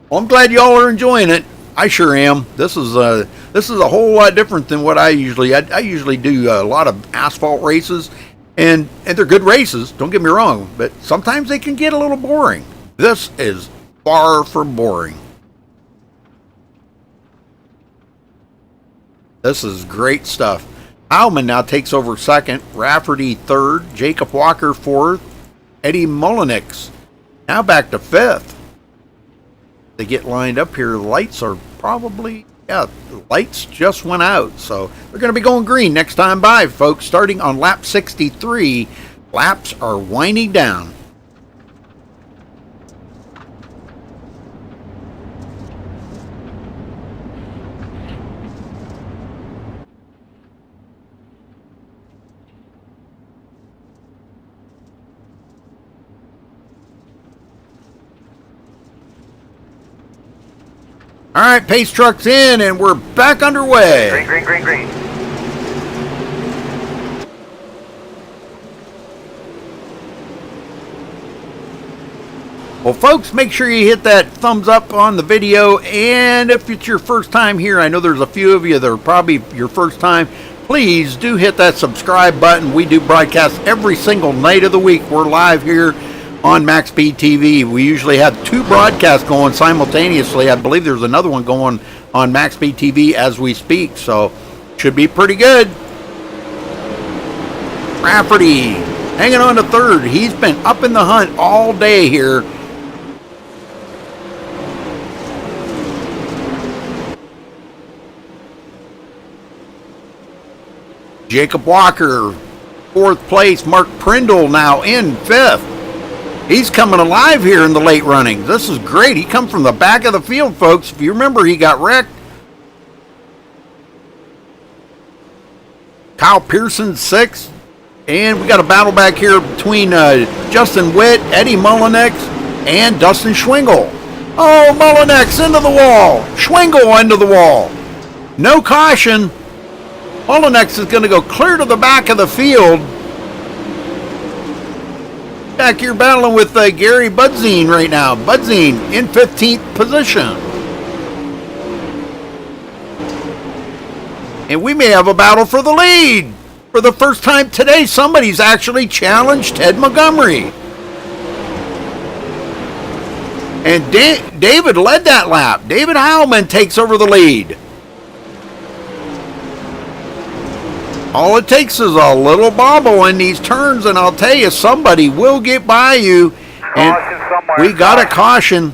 Well, I'm glad y'all are enjoying it. I sure am. This is a whole lot different than what I usually do a lot of asphalt races, and they're good races, don't get me wrong, but sometimes they can get a little boring. This is far from boring. This is great stuff. Heilman now takes over 2nd, Rafferty 3rd, Jacob Walker 4th, Eddie Mullinex now back to 5th. They get lined up here. The lights are probably, yeah, the lights just went out, so they're going to be going green next time by, folks. Starting on lap 63, laps are winding down. All right, pace truck's in, and we're back underway. Green. Well, folks, make sure you hit that thumbs up on the video, and if it's your first time here, I know there's a few of you that are probably your first time, please do hit that subscribe button. We do broadcast every single night of the week. We're live here on MaxSpeedTV. We usually have 2 broadcasts going simultaneously. I believe there's another one going on MaxSpeedTV as we speak, so should be pretty good. Rafferty hanging on to 3rd. He's been up in the hunt all day here. Jacob Walker, 4th place. Mark Prindle now in 5th. He's coming alive here in the late running. This is great. He come from the back of the field, folks. If you remember, he got wrecked. Kyle Pearson, 6th. And we got a battle back here between Justin Witt, Eddie Mullinex, and Dustin Schwingle. Oh, Mullinex into the wall. Schwingle into the wall. No caution. Mullinex is going to go clear to the back of the field. Back here battling with Gary Budzine right now. Budzine in 15th position. And we may have a battle for the lead. For the first time today, somebody's actually challenged Ted Montgomery. And David led that lap. David Heilman takes over the lead. All it takes is a little bobble in these turns, and I'll tell you, somebody will get by you. And we got a caution.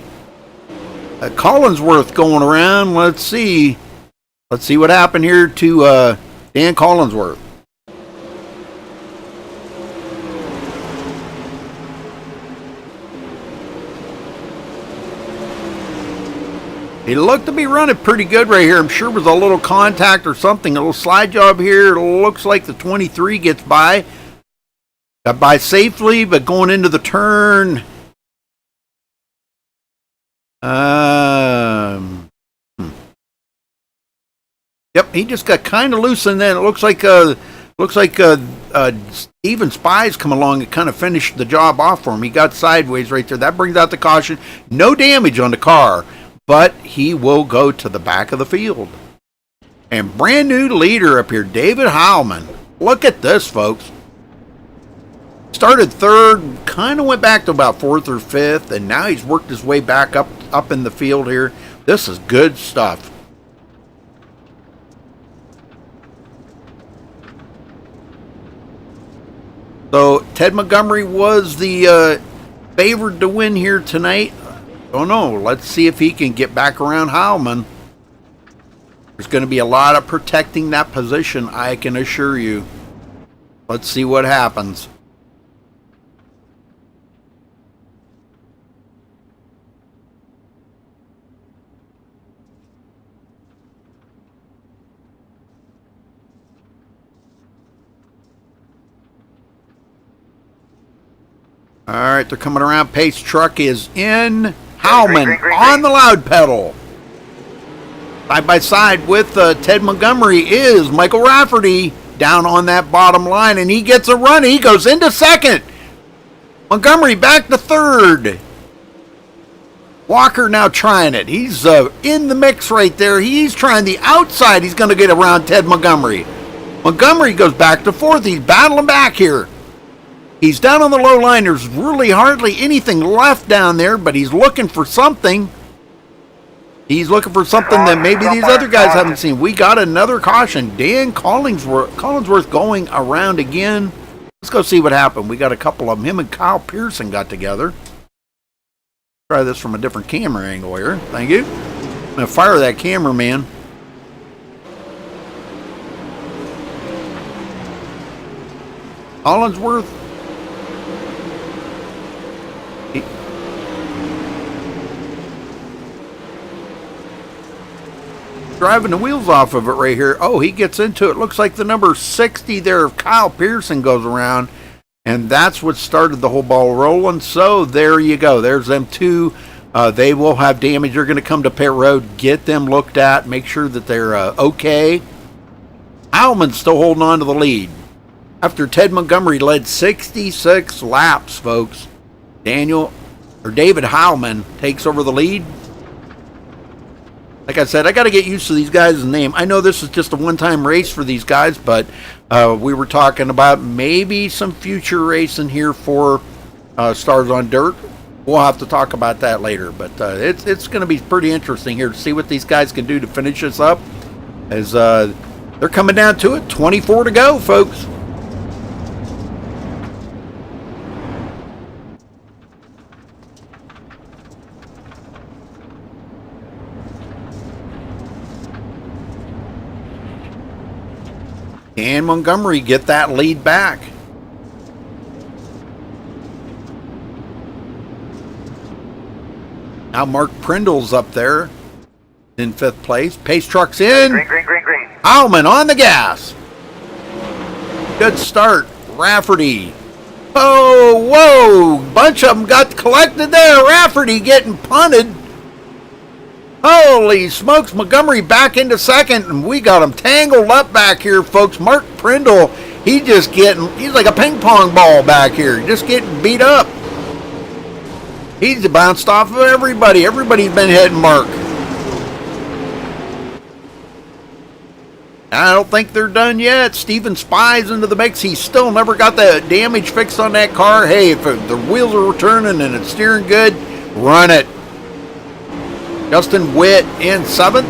Collinsworth going around. Let's see. Let's see what happened here to Dan Collinsworth. He looked to be running pretty good right here. I'm sure it was a little contact or something. A little slide job here. It looks like the 23 gets by. Got by safely, but going into the turn. Yep, he just got kind of loose, and then it looks like Steven Spy's come along and kind of finished the job off for him. He got sideways right there. That brings out the caution. No damage on the car, but he will go to the back of the field. And brand new leader up here, David Heilman. Look at this, folks. Started third, kind of went back to about fourth or fifth, and now he's worked his way back up in the field here. This is good stuff. So Ted Montgomery was the favored to win here tonight. Oh no, let's see if he can get back around Heilman. There's going to be a lot of protecting that position, I can assure you. Let's see what happens. All right, they're coming around. Pace truck is in. Heilman on the loud pedal. Side by side with Ted Montgomery is Michael Rafferty down on that bottom line, and he gets a run. He goes into second. Montgomery back to third. Walker now trying it. He's in the mix right there. He's trying the outside. He's going to get around Ted Montgomery. Montgomery goes back to fourth. He's battling back here. He's down on the low line. There's really hardly anything left down there, but he's looking for something. He's looking for something that maybe these other guys haven't seen. We got another caution. Dan Collinsworth going around again. Let's go see what happened. We got a couple of them. Him and Kyle Pearson got together. Try this from a different camera angle here. Thank you. I'm going to fire that cameraman. Collinsworth. Driving the wheels off of it right here. Oh, he gets into it. Looks like the number 60 there of Kyle Pearson goes around. And that's what started the whole ball rolling. So there you go. There's them two. They will have damage. They're going to come to pit road. Get them looked at. Make sure that they're okay. Heilman's still holding on to the lead. After Ted Montgomery led 66 laps, folks. David Heilman takes over the lead. Like I said, I got to get used to these guys' name. I know this is just a one-time race for these guys, but we were talking about maybe some future racing here for Stars on Dirt. We'll have to talk about that later, but it's going to be pretty interesting here to see what these guys can do to finish this up. As they're coming down to it, 24 to go, folks. And Montgomery get that lead back. Now Mark Prindle's up there in 5th place. Pace truck's in. Green. Heilman on the gas. Good start. Rafferty. Oh, whoa. Bunch of them got collected there. Rafferty getting punted. Holy smokes, Montgomery back into second, and we got him tangled up back here, folks. Mark Prindle, he's like a ping pong ball back here, just getting beat up. He's bounced off of everybody. Everybody's been hitting Mark. I don't think they're done yet. Steven Spy's into the mix. He's still never got the damage fixed on that car. Hey, if the wheels are turning and it's steering good, run it. Justin Witt in 7th.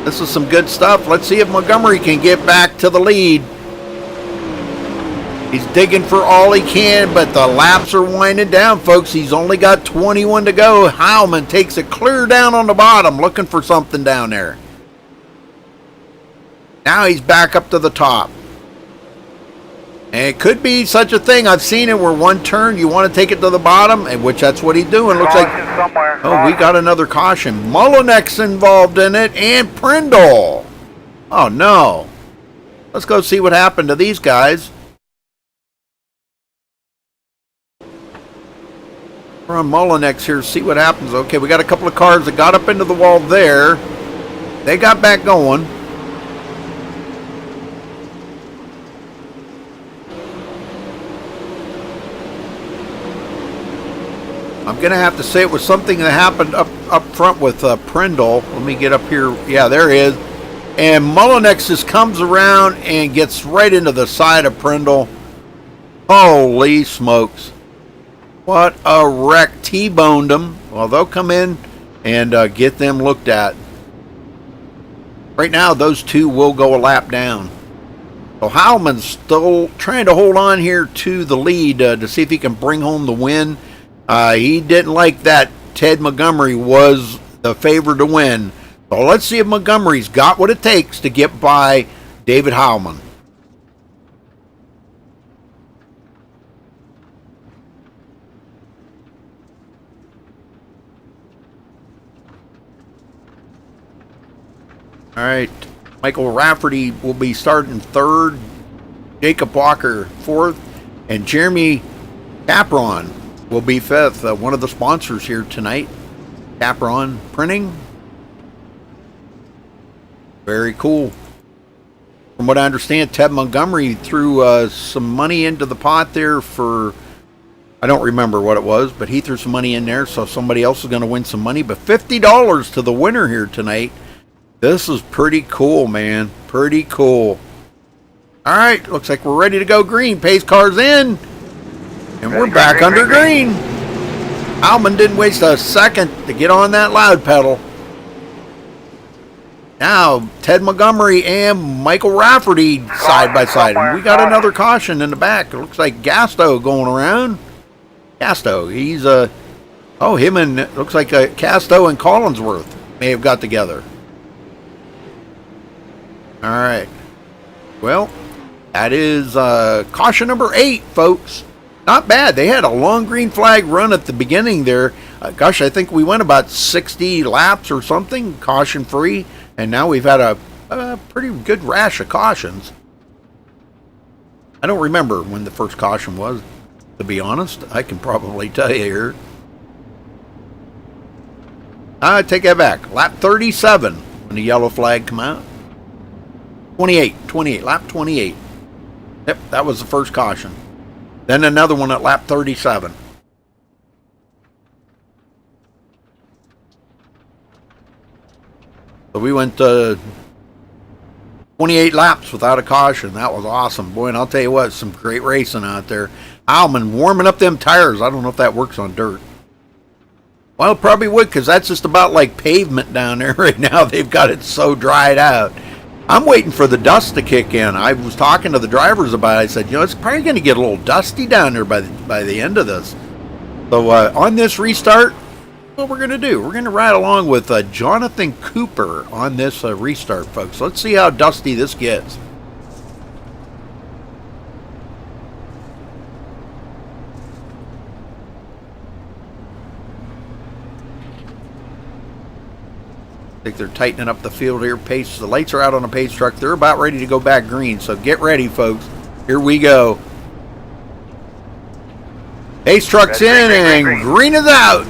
This is some good stuff. Let's see if Montgomery can get back to the lead. He's digging for all he can, but the laps are winding down, folks. He's only got 21 to go. Heilman takes it clear down on the bottom, looking for something down there. Now he's back up to the top. And it could be such a thing. I've seen it where one turn you want to take it to the bottom, and which that's what he's doing. Looks like, oh, we got another caution. Mullineck's involved in it, and Prindle. Oh no. Let's go see what happened to these guys. We're on Mullineck's here, see what happens. Okay, we got a couple of cars that got up into the wall there. They got back going. I'm going to have to say it was something that happened up front with Prindle. Let me get up here. Yeah, there he is. And Mullinex just comes around and gets right into the side of Prindle. Holy smokes. What a wreck. T-boned them. Well, they'll come in and get them looked at. Right now, those two will go a lap down. So Heilman's still trying to hold on here to the lead to see if he can bring home the win. He didn't like that Ted Montgomery was the favorite to win. So let's see if Montgomery's got what it takes to get by David Heilman. All right, Michael Rafferty will be starting 3rd, Jacob Walker 4th, and Jeremy Capron will be 5th. One of the sponsors here tonight, Capron Printing. Very cool. From what I understand, Ted Montgomery threw some money into the pot there for, I don't remember what it was, but he threw some money in there, so somebody else is going to win some money. But $50 to the winner here tonight. This is pretty cool, man. Pretty cool. All right, looks like we're ready to go green. Pace car's in. And we're back under green. Heilman didn't waste a second to get on that loud pedal. Now, Ted Montgomery and Michael Rafferty side by side. And we got another caution in the back. It looks like Gasto going around. Gasto, he's him and it looks like Casto and Collinsworth may have got together. All right. Well, that is caution number 8, folks. Not bad. They had a long green flag run at the beginning there. Gosh, I think we went about 60 laps or something, caution free. And now we've had a pretty good rash of cautions. I don't remember when the first caution was, to be honest. I can probably tell you here. I take that back. Lap 37 when the yellow flag come out. 28, lap 28. Yep, that was the first caution. Then another one at lap 37. So we went 28 laps without a caution. That was awesome. Boy, and I'll tell you what, some great racing out there. Heilman warming up them tires. I don't know if that works on dirt. Well, it probably would, because that's just about like pavement down there right now. They've got it so dried out. I'm waiting for the dust to kick in. I was talking to the drivers about it. I said, it's probably going to get a little dusty down there by the end of this. So on this restart, what we're going to do, we're going to ride along with Jonathan Cooper on this restart, folks. Let's see how dusty this gets. I think they're tightening up the field here. Pace, the lights are out on the pace truck. They're about ready to go back green, so get ready, folks. Here we go. Pace truck's in and green is out.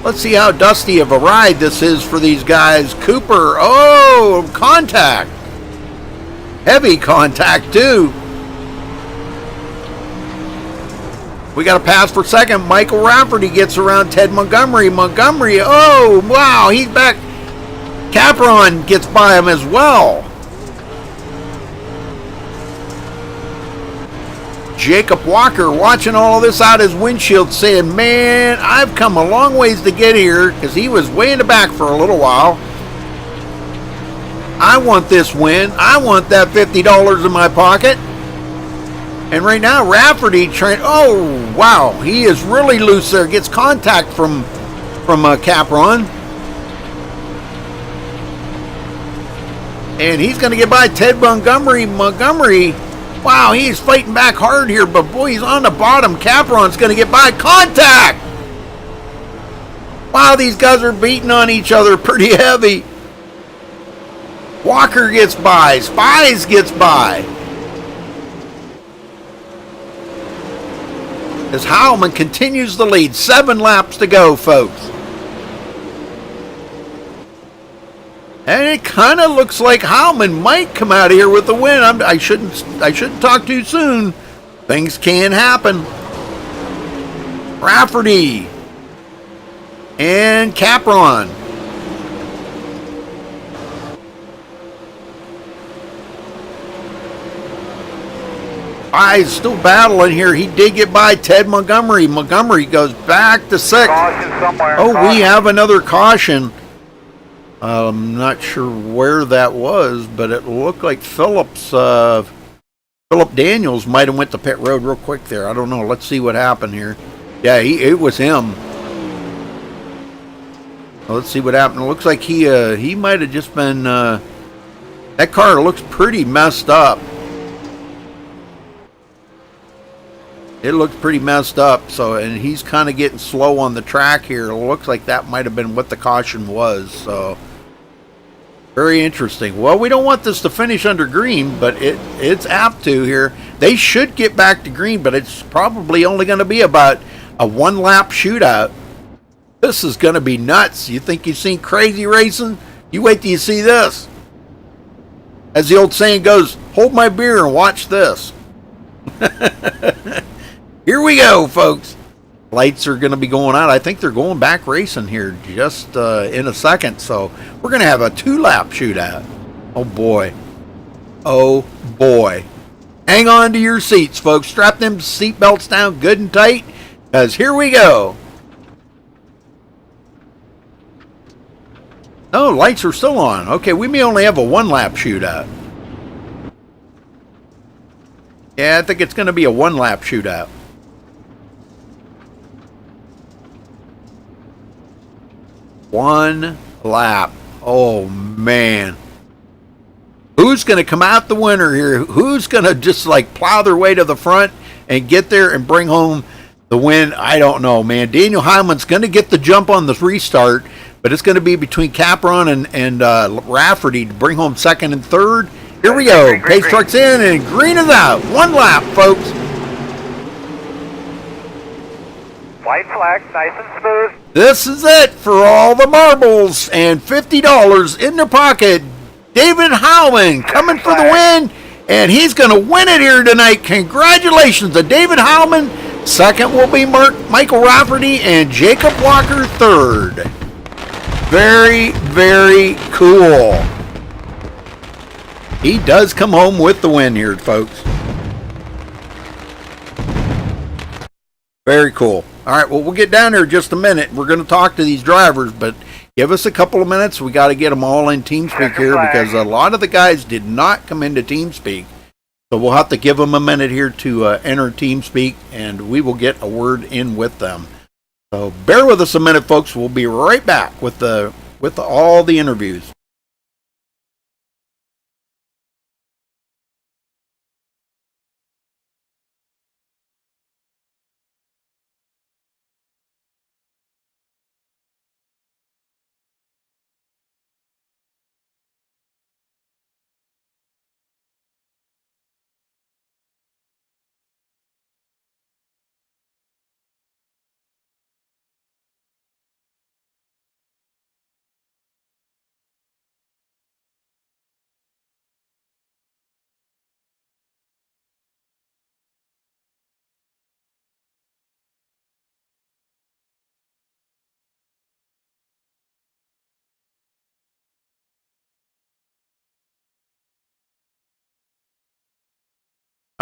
Let's see how dusty of a ride this is for these guys. Cooper, oh, contact. Heavy contact, too. We got a pass for second. Michael Rafferty gets around Ted Montgomery. Montgomery, oh, wow, he's back. Capron gets by him as well. Jacob Walker watching all of this out his windshield saying, man, I've come a long ways to get here, because he was way in the back for a little while. I want this win. I want that $50 in my pocket. And right now, Rafferty trying, oh, wow, he is really loose there. Gets contact from Capron. And he's going to get by Ted Montgomery. Montgomery, wow, he's fighting back hard here, but boy, he's on the bottom. Capron's going to get by. Contact! Wow, these guys are beating on each other pretty heavy. Walker gets by. Spies gets by. As Heilman continues the lead. 7 laps to go, folks. And it kind of looks like Heilman might come out of here with the win. I shouldn't talk too soon. Things can happen. Rafferty and Capron. He's still battling here. He did get by Ted Montgomery. Montgomery goes back to 6th. Caution somewhere. Oh, Caution. we have another caution. I'm not sure where that was, but it looked like Philip Daniels might have went to pit road real quick there. I don't know. Let's see what happened here. Yeah, it was him. Well, let's see what happened. It looks like he might have just been. That car looks pretty messed up. It looks pretty messed up. So, and he's kind of getting slow on the track here. It looks like that might have been what the caution was. So. Very interesting. Well, we don't want this to finish under green, but it's apt to here. They should get back to green, but it's probably only going to be about a 1-lap shootout. This is going to be nuts. You think you've seen crazy racing? You wait till you see this. As the old saying goes, hold my beer and watch this. Here we go, folks. Lights are going to be going out. I think they're going back racing here just in a second. So we're going to have a 2-lap shootout. Oh, boy. Oh, boy. Hang on to your seats, folks. Strap them seat belts down good and tight, because here we go. Oh, lights are still on. Okay, we may only have a 1-lap shootout. Yeah, I think it's going to be a 1-lap shootout. One lap. Oh, man. Who's going to come out the winner here? Who's going to just like plow their way to the front and get there and bring home the win? I don't know, man. Daniel Heilman's going to get the jump on the restart, but it's going to be between Capron and Rafferty to bring home 2nd and 3rd. Here we go. Pace truck's in and green is out. 1 lap, folks. White flag, nice and smooth. This is it for all the marbles and $50 in their pocket. David Heilman coming for the win, and he's going to win it here tonight. Congratulations to David Heilman. 2nd will be Michael Rafferty and Jacob Walker 3rd. Very, very cool. He does come home with the win here, folks. Very cool. All right, well, we'll get down there in just a minute. We're going to talk to these drivers, but give us a couple of minutes. We got to get them all in TeamSpeak here because a lot of the guys did not come into TeamSpeak. So we'll have to give them a minute here to enter TeamSpeak, and we will get a word in with them. So bear with us a minute, folks. We'll be right back with all the interviews.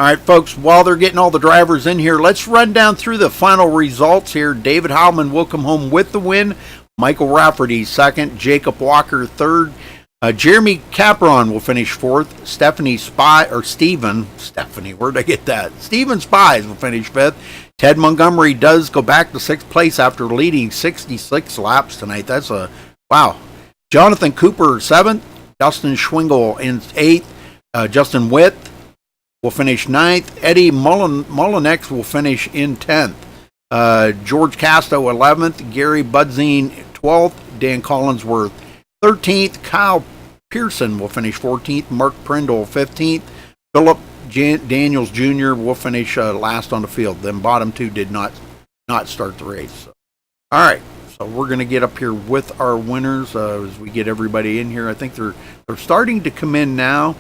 All right, folks, while they're getting all the drivers in here, let's run down through the final results here. David Howman will come home with the win. Michael Rafferty second. Jacob Walker third. Jeremy Capron will finish fourth. Stephanie, where'd I get that? Steven Spies will finish fifth. Ted Montgomery does go back to sixth place after leading 66 laps tonight. That's wow. Jonathan Cooper seventh. Dustin Schwingle in eighth. Justin Witt will finish ninth. Eddie Mullinex will finish in 10th. George Casto 11th. Gary Budzine 12th. Dan Collinsworth 13th. Kyle Pearson will finish 14th. Mark Prindle 15th. Philip Daniels Jr. will finish last on the field. Them bottom two did not start the race. So. All right. So we're going to get up here with our winners as we get everybody in here. I think they're starting to come in now.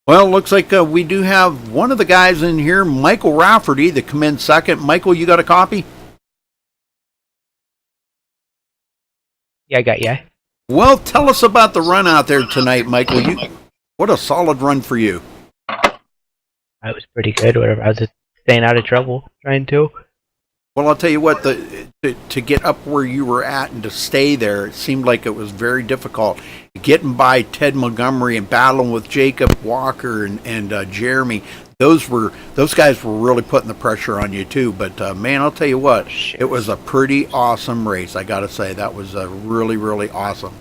Well, looks like we do have one of the guys in here, Michael Rafferty, that come in second. Michael, you got a copy? Yeah, I got you. Well, tell us about the run out there tonight, Michael. What a solid run for you. It was pretty good. Whatever. I was just staying out of trouble, trying to. Well, I'll tell you what, to get up where you were at and to stay there, it seemed like it was very difficult. Getting by Ted Montgomery and battling with Jacob Walker and Jeremy, those guys were really putting the pressure on you too. But man, I'll tell you what, it was a pretty awesome race. I got to say that was really, really awesome.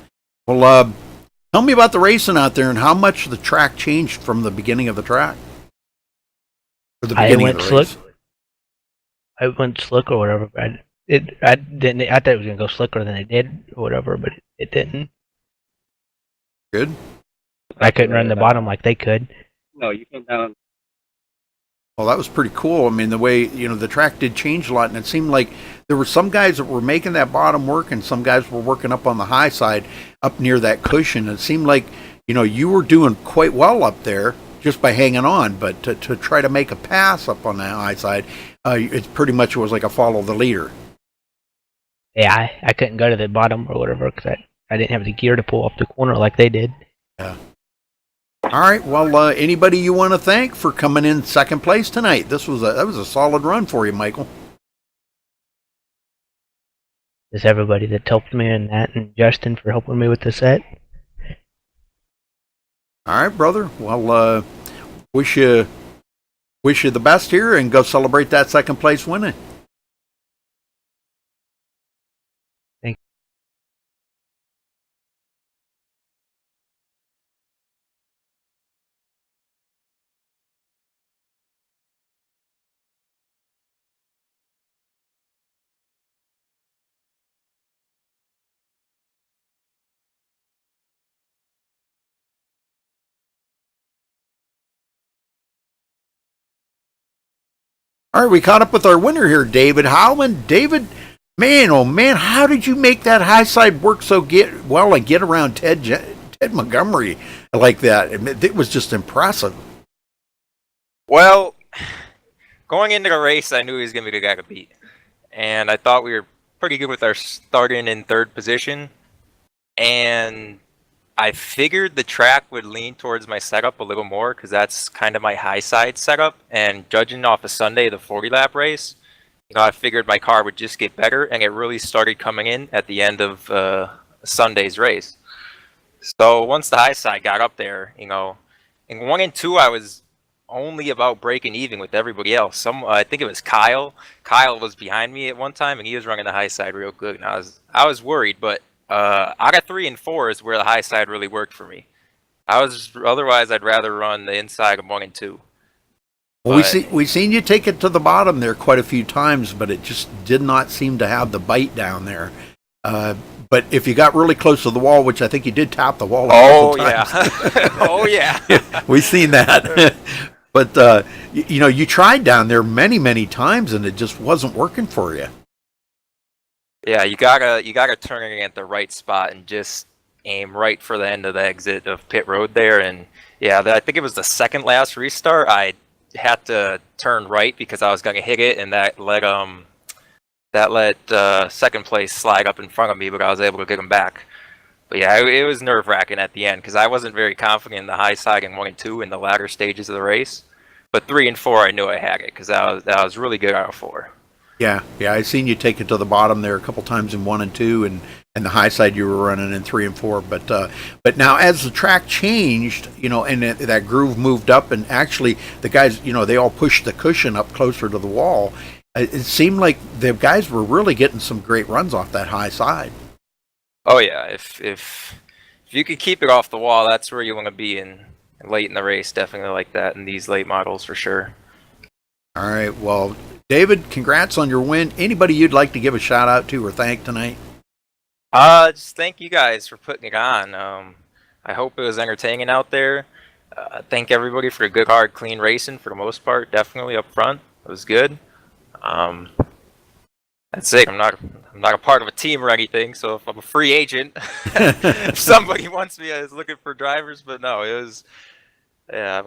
Well, tell me about the racing out there and how much the track changed from the beginning of the track. Or the beginning of the race. I went slick or whatever, but I didn't. I thought it was gonna go slicker than it did or whatever, but it didn't. Good. I couldn't run the bottom like they could. No, you came down. Well, that was pretty cool. I mean, the way, the track did change a lot, and it seemed like there were some guys that were making that bottom work, and some guys were working up on the high side, up near that cushion. It seemed like, you were doing quite well up there just by hanging on, but to try to make a pass up on the high side, it pretty much was like a follow the leader. Yeah, I couldn't go to the bottom or whatever because I didn't have the gear to pull up the corner like they did. Yeah. All right. Well, anybody you want to thank for coming in second place tonight? That was a solid run for you, Michael. Just everybody that helped me in that, and Justin for helping me with the set. All right, brother. Well, wish you the best here, and go celebrate that second place winning. Thank you. All right, we caught up with our winner here, David Howman. David, man, oh man, how did you make that high side work so well and get around Ted Montgomery like that? It was just impressive. Well, going into the race, I knew he was going to be the guy to beat. And I thought we were pretty good with our starting in third position. And I figured the track would lean towards my setup a little more because that's kind of my high side setup. And judging off of Sunday, the 40 lap race, I figured my car would just get better, and it really started coming in at the end of Sunday's race. So once the high side got up there, in 1 and 2, I was only about breaking even with everybody else. I think it was Kyle. Kyle was behind me at one time, and he was running the high side real good. And I was worried, but out of 3 and 4 is where the high side really worked for me. Otherwise, I'd rather run the inside of 1 and 2. Well, we seen you take it to the bottom there quite a few times, but it just did not seem to have the bite down there. But if you got really close to the wall, which I think you did tap the wall a couple times. Yeah. Oh yeah. We've seen that. But you tried down there many times, and it just wasn't working for you. Yeah, you gotta turn it at the right spot and just aim right for the end of the exit of pit road there. And yeah, I think it was the second last restart. I had to turn right because I was gonna hit it, and that let second place slide up in front of me, but I was able to get him back. But yeah, it was nerve-wracking at the end because I wasn't very confident in the high side in 1 and 2 in the latter stages of the race. But 3 and 4, I knew I had it because I was really good out of 4. Yeah, I seen you take it to the bottom there a couple times in 1 and 2, and the high side you were running in 3 and 4. But now as the track changed, and that groove moved up, and actually the guys, they all pushed the cushion up closer to the wall. It seemed like the guys were really getting some great runs off that high side. Oh yeah, if you could keep it off the wall, that's where you want to be in late in the race. Definitely like that in these late models for sure. All right, well, David, congrats on your win. Anybody you'd like to give a shout out to or thank tonight? Just thank you guys for putting it on. I hope it was entertaining out there. Thank everybody for a good, hard, clean racing for the most part. Definitely up front, it was good. That's it. I'm not a part of a team or anything, so if I'm a free agent, if somebody wants me, I was looking for drivers, but no, it was. Yeah.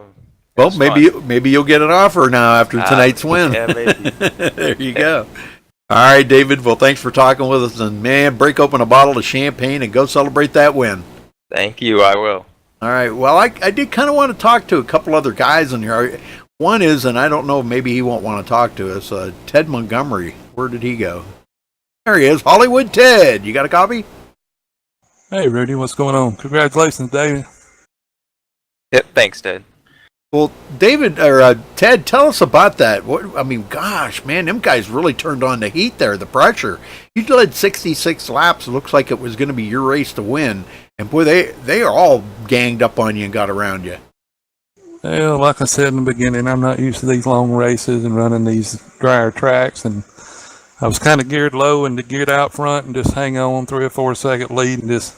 Well, maybe you'll get an offer now after tonight's win. Yeah, maybe. There you go. All right, David. Well, thanks for talking with us, and man, break open a bottle of champagne and go celebrate that win. Thank you. I will. All right. Well, I did kind of want to talk to a couple other guys in here. One is, and I don't know, maybe he won't want to talk to us, Ted Montgomery. Where did he go? There he is, Hollywood Ted. You got a copy? Hey, Rudy, what's going on? Congratulations, David. Yep, thanks, Ted. Well, David or Ted, tell us about that. Gosh, man, them guys really turned on the heat there, the pressure. You led 66 laps. It looks like it was going to be your race to win, and boy, they are all ganged up on you and got around you. Well, like I said in the beginning, I'm not used to these long races and running these drier tracks, and I was kind of geared low and to get out front and just hang on 3 or 4 second lead, and just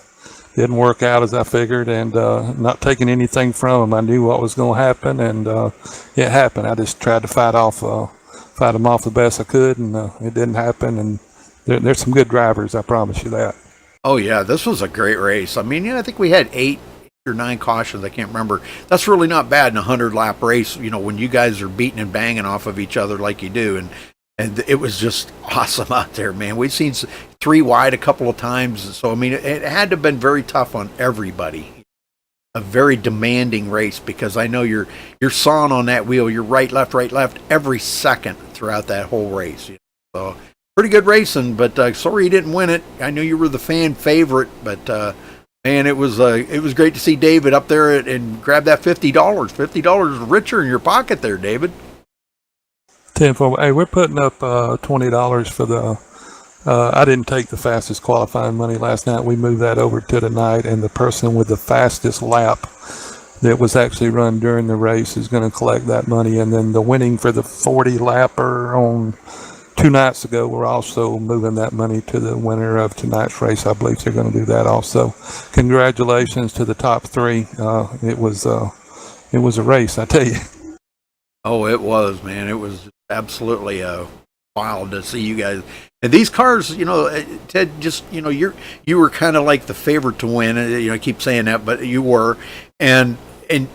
didn't work out as I figured, and not taking anything from them. I knew what was going to happen, and it happened. I just tried to fight them off the best I could, and it didn't happen, and there's some good drivers, I promise you that. Oh, yeah, this was a great race. I think we had 8 or 9 cautions, I can't remember. That's really not bad in a 100-lap race, when you guys are beating and banging off of each other like you do, and it was just awesome out there, man. We've seen 3 wide a couple of times, so it had to have been very tough on everybody. A very demanding race, because I know you're sawing on that wheel. You're right, left every second throughout that whole race. So pretty good racing, but sorry you didn't win it. I knew you were the fan favorite, but man, it was great to see David up there and grab that $50. $50 richer in your pocket there, David. 10-4. Hey, we're putting up $20 for the. I didn't take the fastest qualifying money last night. We moved that over to tonight, and the person with the fastest lap that was actually run during the race is going to collect that money. And then the winning for the 40 lapper on 2 nights ago, we're also moving that money to the winner of tonight's race. I believe they're going to do that also. Congratulations to the top 3. It was a race, I tell you. Oh, it was, man. It was absolutely wild to see you guys. And these cars, Ted, just, you were kind of like the favorite to win. I keep saying that, but you were. And you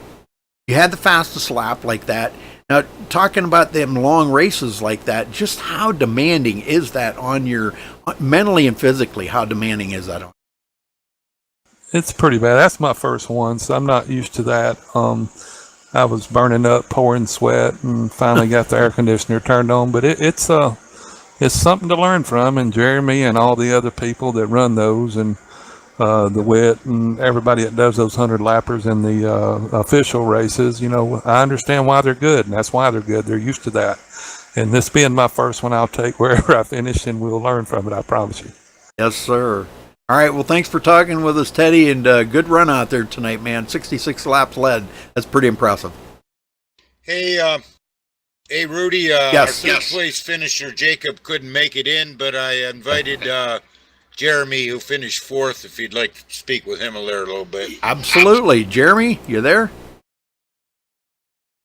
had the fastest lap like that. Now, talking about them long races like that, just how demanding is that on your, mentally and physically, how demanding is that on? It's pretty bad. That's my first one, so I'm not used to that. I was burning up, pouring sweat, and finally got the air conditioner turned on. But it's something to learn from, and Jeremy and all the other people that run those, and the Wit and everybody that does those 100 lappers in the official races. You know, I understand why they're good, and that's why they're good. They're used to that. And this being my first one, I'll take wherever I finish, and we'll learn from it. I promise you. Yes, sir. All right. Well, thanks for talking with us, Teddy, and good run out there tonight, man. 66 laps led. That's pretty impressive. Hey, Rudy. Yes. Our third place finisher Jacob couldn't make it in, but I invited Jeremy, who finished fourth, if you'd like to speak with him a little bit. Absolutely. Jeremy, you there?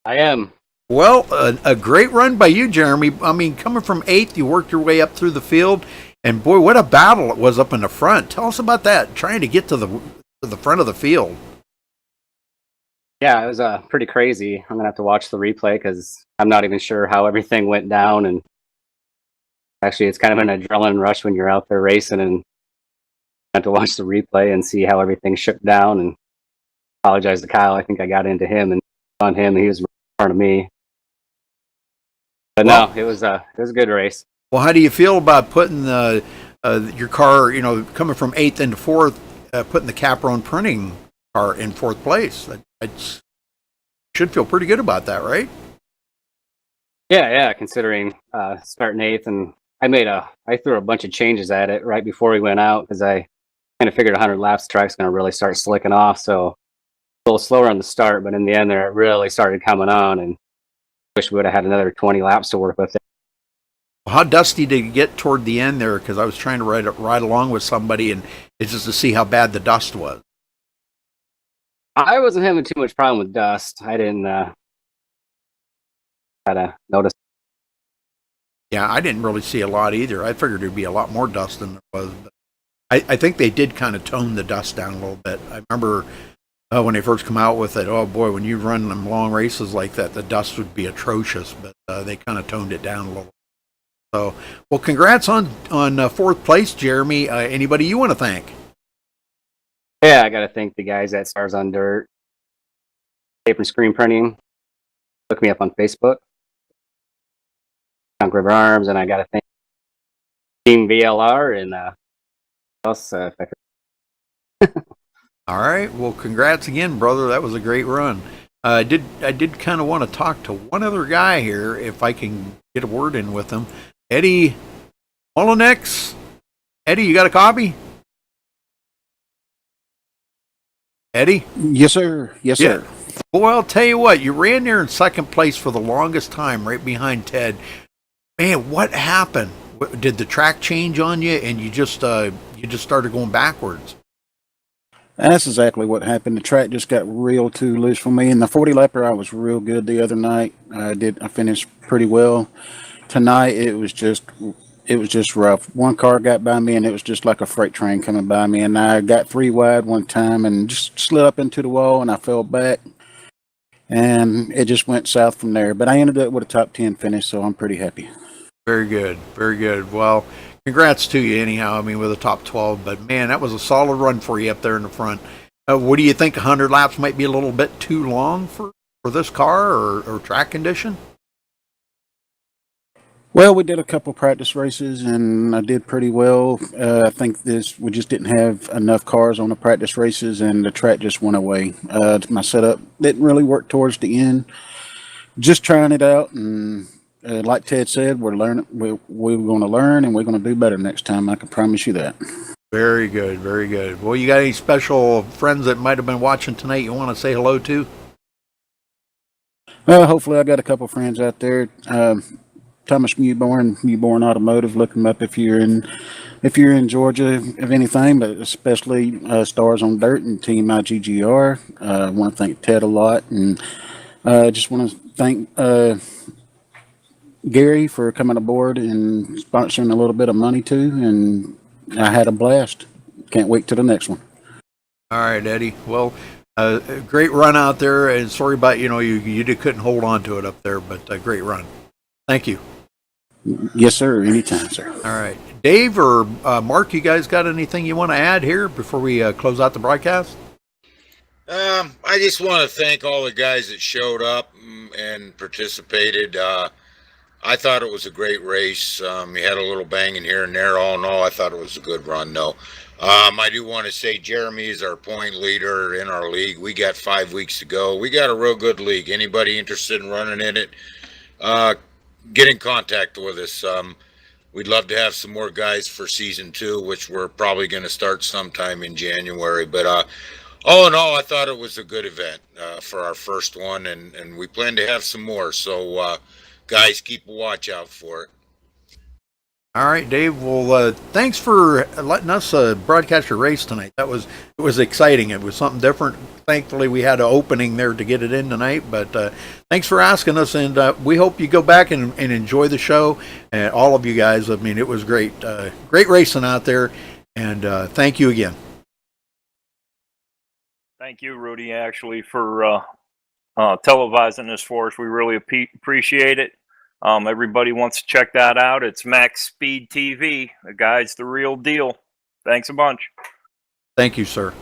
I am. Well, a great run by you, Jeremy. I mean, coming from 8th, you worked your way up through the field, and boy, what a battle it was up in the front. Tell us about that, trying to get to the front of the field. Yeah, it was pretty crazy. I'm going to have to watch the replay because I'm not even sure how everything went down. And actually, it's kind of an adrenaline rush when you're out there racing, and I have to watch the replay and see how everything shook down. And apologize to Kyle. I think I got into him and on him. He was in front of me. But no, it was a good race. Well, how do you feel about putting your car, you know, coming from 8th into 4th, putting the Capron printing car in 4th place? It should feel pretty good about that, right? Yeah, considering starting 8th, and I threw a bunch of changes at it right before we went out because I kind of figured 100 laps the track's going to really start slicking off. So a little slower on the start, but in the end there it really started coming on, and wish we would have had another 20 laps to work with it. How dusty did it get toward the end there? Because I was trying to ride along with somebody, and it's just to see how bad the dust was. I wasn't having too much problem with dust. I didn't had to notice. Yeah, I didn't really see a lot either. I figured there'd be a lot more dust than there was. But I think they did kind of tone the dust down a little bit. I remember when they first come out with it, oh boy, when you run them long races like that, the dust would be atrocious. But they kind of toned it down a little. So, well, congrats on 4th place, Jeremy. Anybody you want to thank? Yeah, I got to thank the guys at Stars on Dirt, Paper and Screen Printing. Look me up on Facebook, Conk River Arms, and I got to thank Team VLR and else. All right. Well, congrats again, brother. That was a great run. I did kind of want to talk to one other guy here, if I can get a word in with him. Eddie Molinex. Eddie, you got a copy? Eddie? Yes, sir. Yes, sir. Well, I'll tell you what. You ran there in 2nd place for the longest time, right behind Ted. Man, what happened? Did the track change on you, and you just started going backwards? That's exactly what happened. The track just got real too loose for me. In the 40 lapper, I was real good the other night. I finished pretty well. Tonight, it was just rough. One car got by me, and it was just like a freight train coming by me. And I got 3 wide one time and just slid up into the wall, and I fell back. And it just went south from there. But I ended up with a top 10 finish, so I'm pretty happy. Very good. Very good. Well, congrats to you anyhow. I mean, with a top 12. But, man, that was a solid run for you up there in the front. What do you think? 100 laps might be a little bit too long for this car or track condition? Well, we did a couple practice races, and I did pretty well. I think we just didn't have enough cars on the practice races, and the track just went away. My setup didn't really work towards the end. Just trying it out, and like Ted said, we're learning. We're going to learn, and we're going to do better next time. I can promise you that. Very good, very good. Well, you got any special friends that might have been watching tonight you want to say hello to? Hopefully, I got a couple friends out there. Thomas Mewborn Automotive. Look him up if you're in Georgia, if anything, but especially Stars on Dirt and Team IGGR. I want to thank Ted a lot, and I just want to thank Gary for coming aboard and sponsoring a little bit of money too. And I had a blast. Can't wait to the next one. All right, Eddie. Well, great run out there, and sorry about you couldn't hold on to it up there, but great run. Thank you. Yes, sir. Anytime, sir. All right. Dave or Mark, you guys got anything you want to add here before we close out the broadcast? I just want to thank all the guys that showed up and participated. I thought it was a great race. You had a little banging here and there. All in all, I thought it was a good run, though. I do want to say Jeremy is our point leader in our league. We got 5 weeks to go. We got a real good league. Anybody interested in running in it, get in contact with us. We'd love to have some more guys for season 2, which we're probably going to start sometime in January. But all in all, I thought it was a good event for our first one, and we plan to have some more. So, guys, keep a watch out for it. All right, Dave. Well, thanks for letting us broadcast your race tonight. It was exciting. It was something different. Thankfully, we had an opening there to get it in tonight. But thanks for asking us, and we hope you go back and enjoy the show. And all of you guys. I mean, it was great. Great racing out there, and thank you again. Thank you, Rudy, actually, for televising this for us. We really appreciate it. Everybody wants to check that out. It's MaxSpeedTV. The guy's the real deal. Thanks a bunch. Thank you, sir.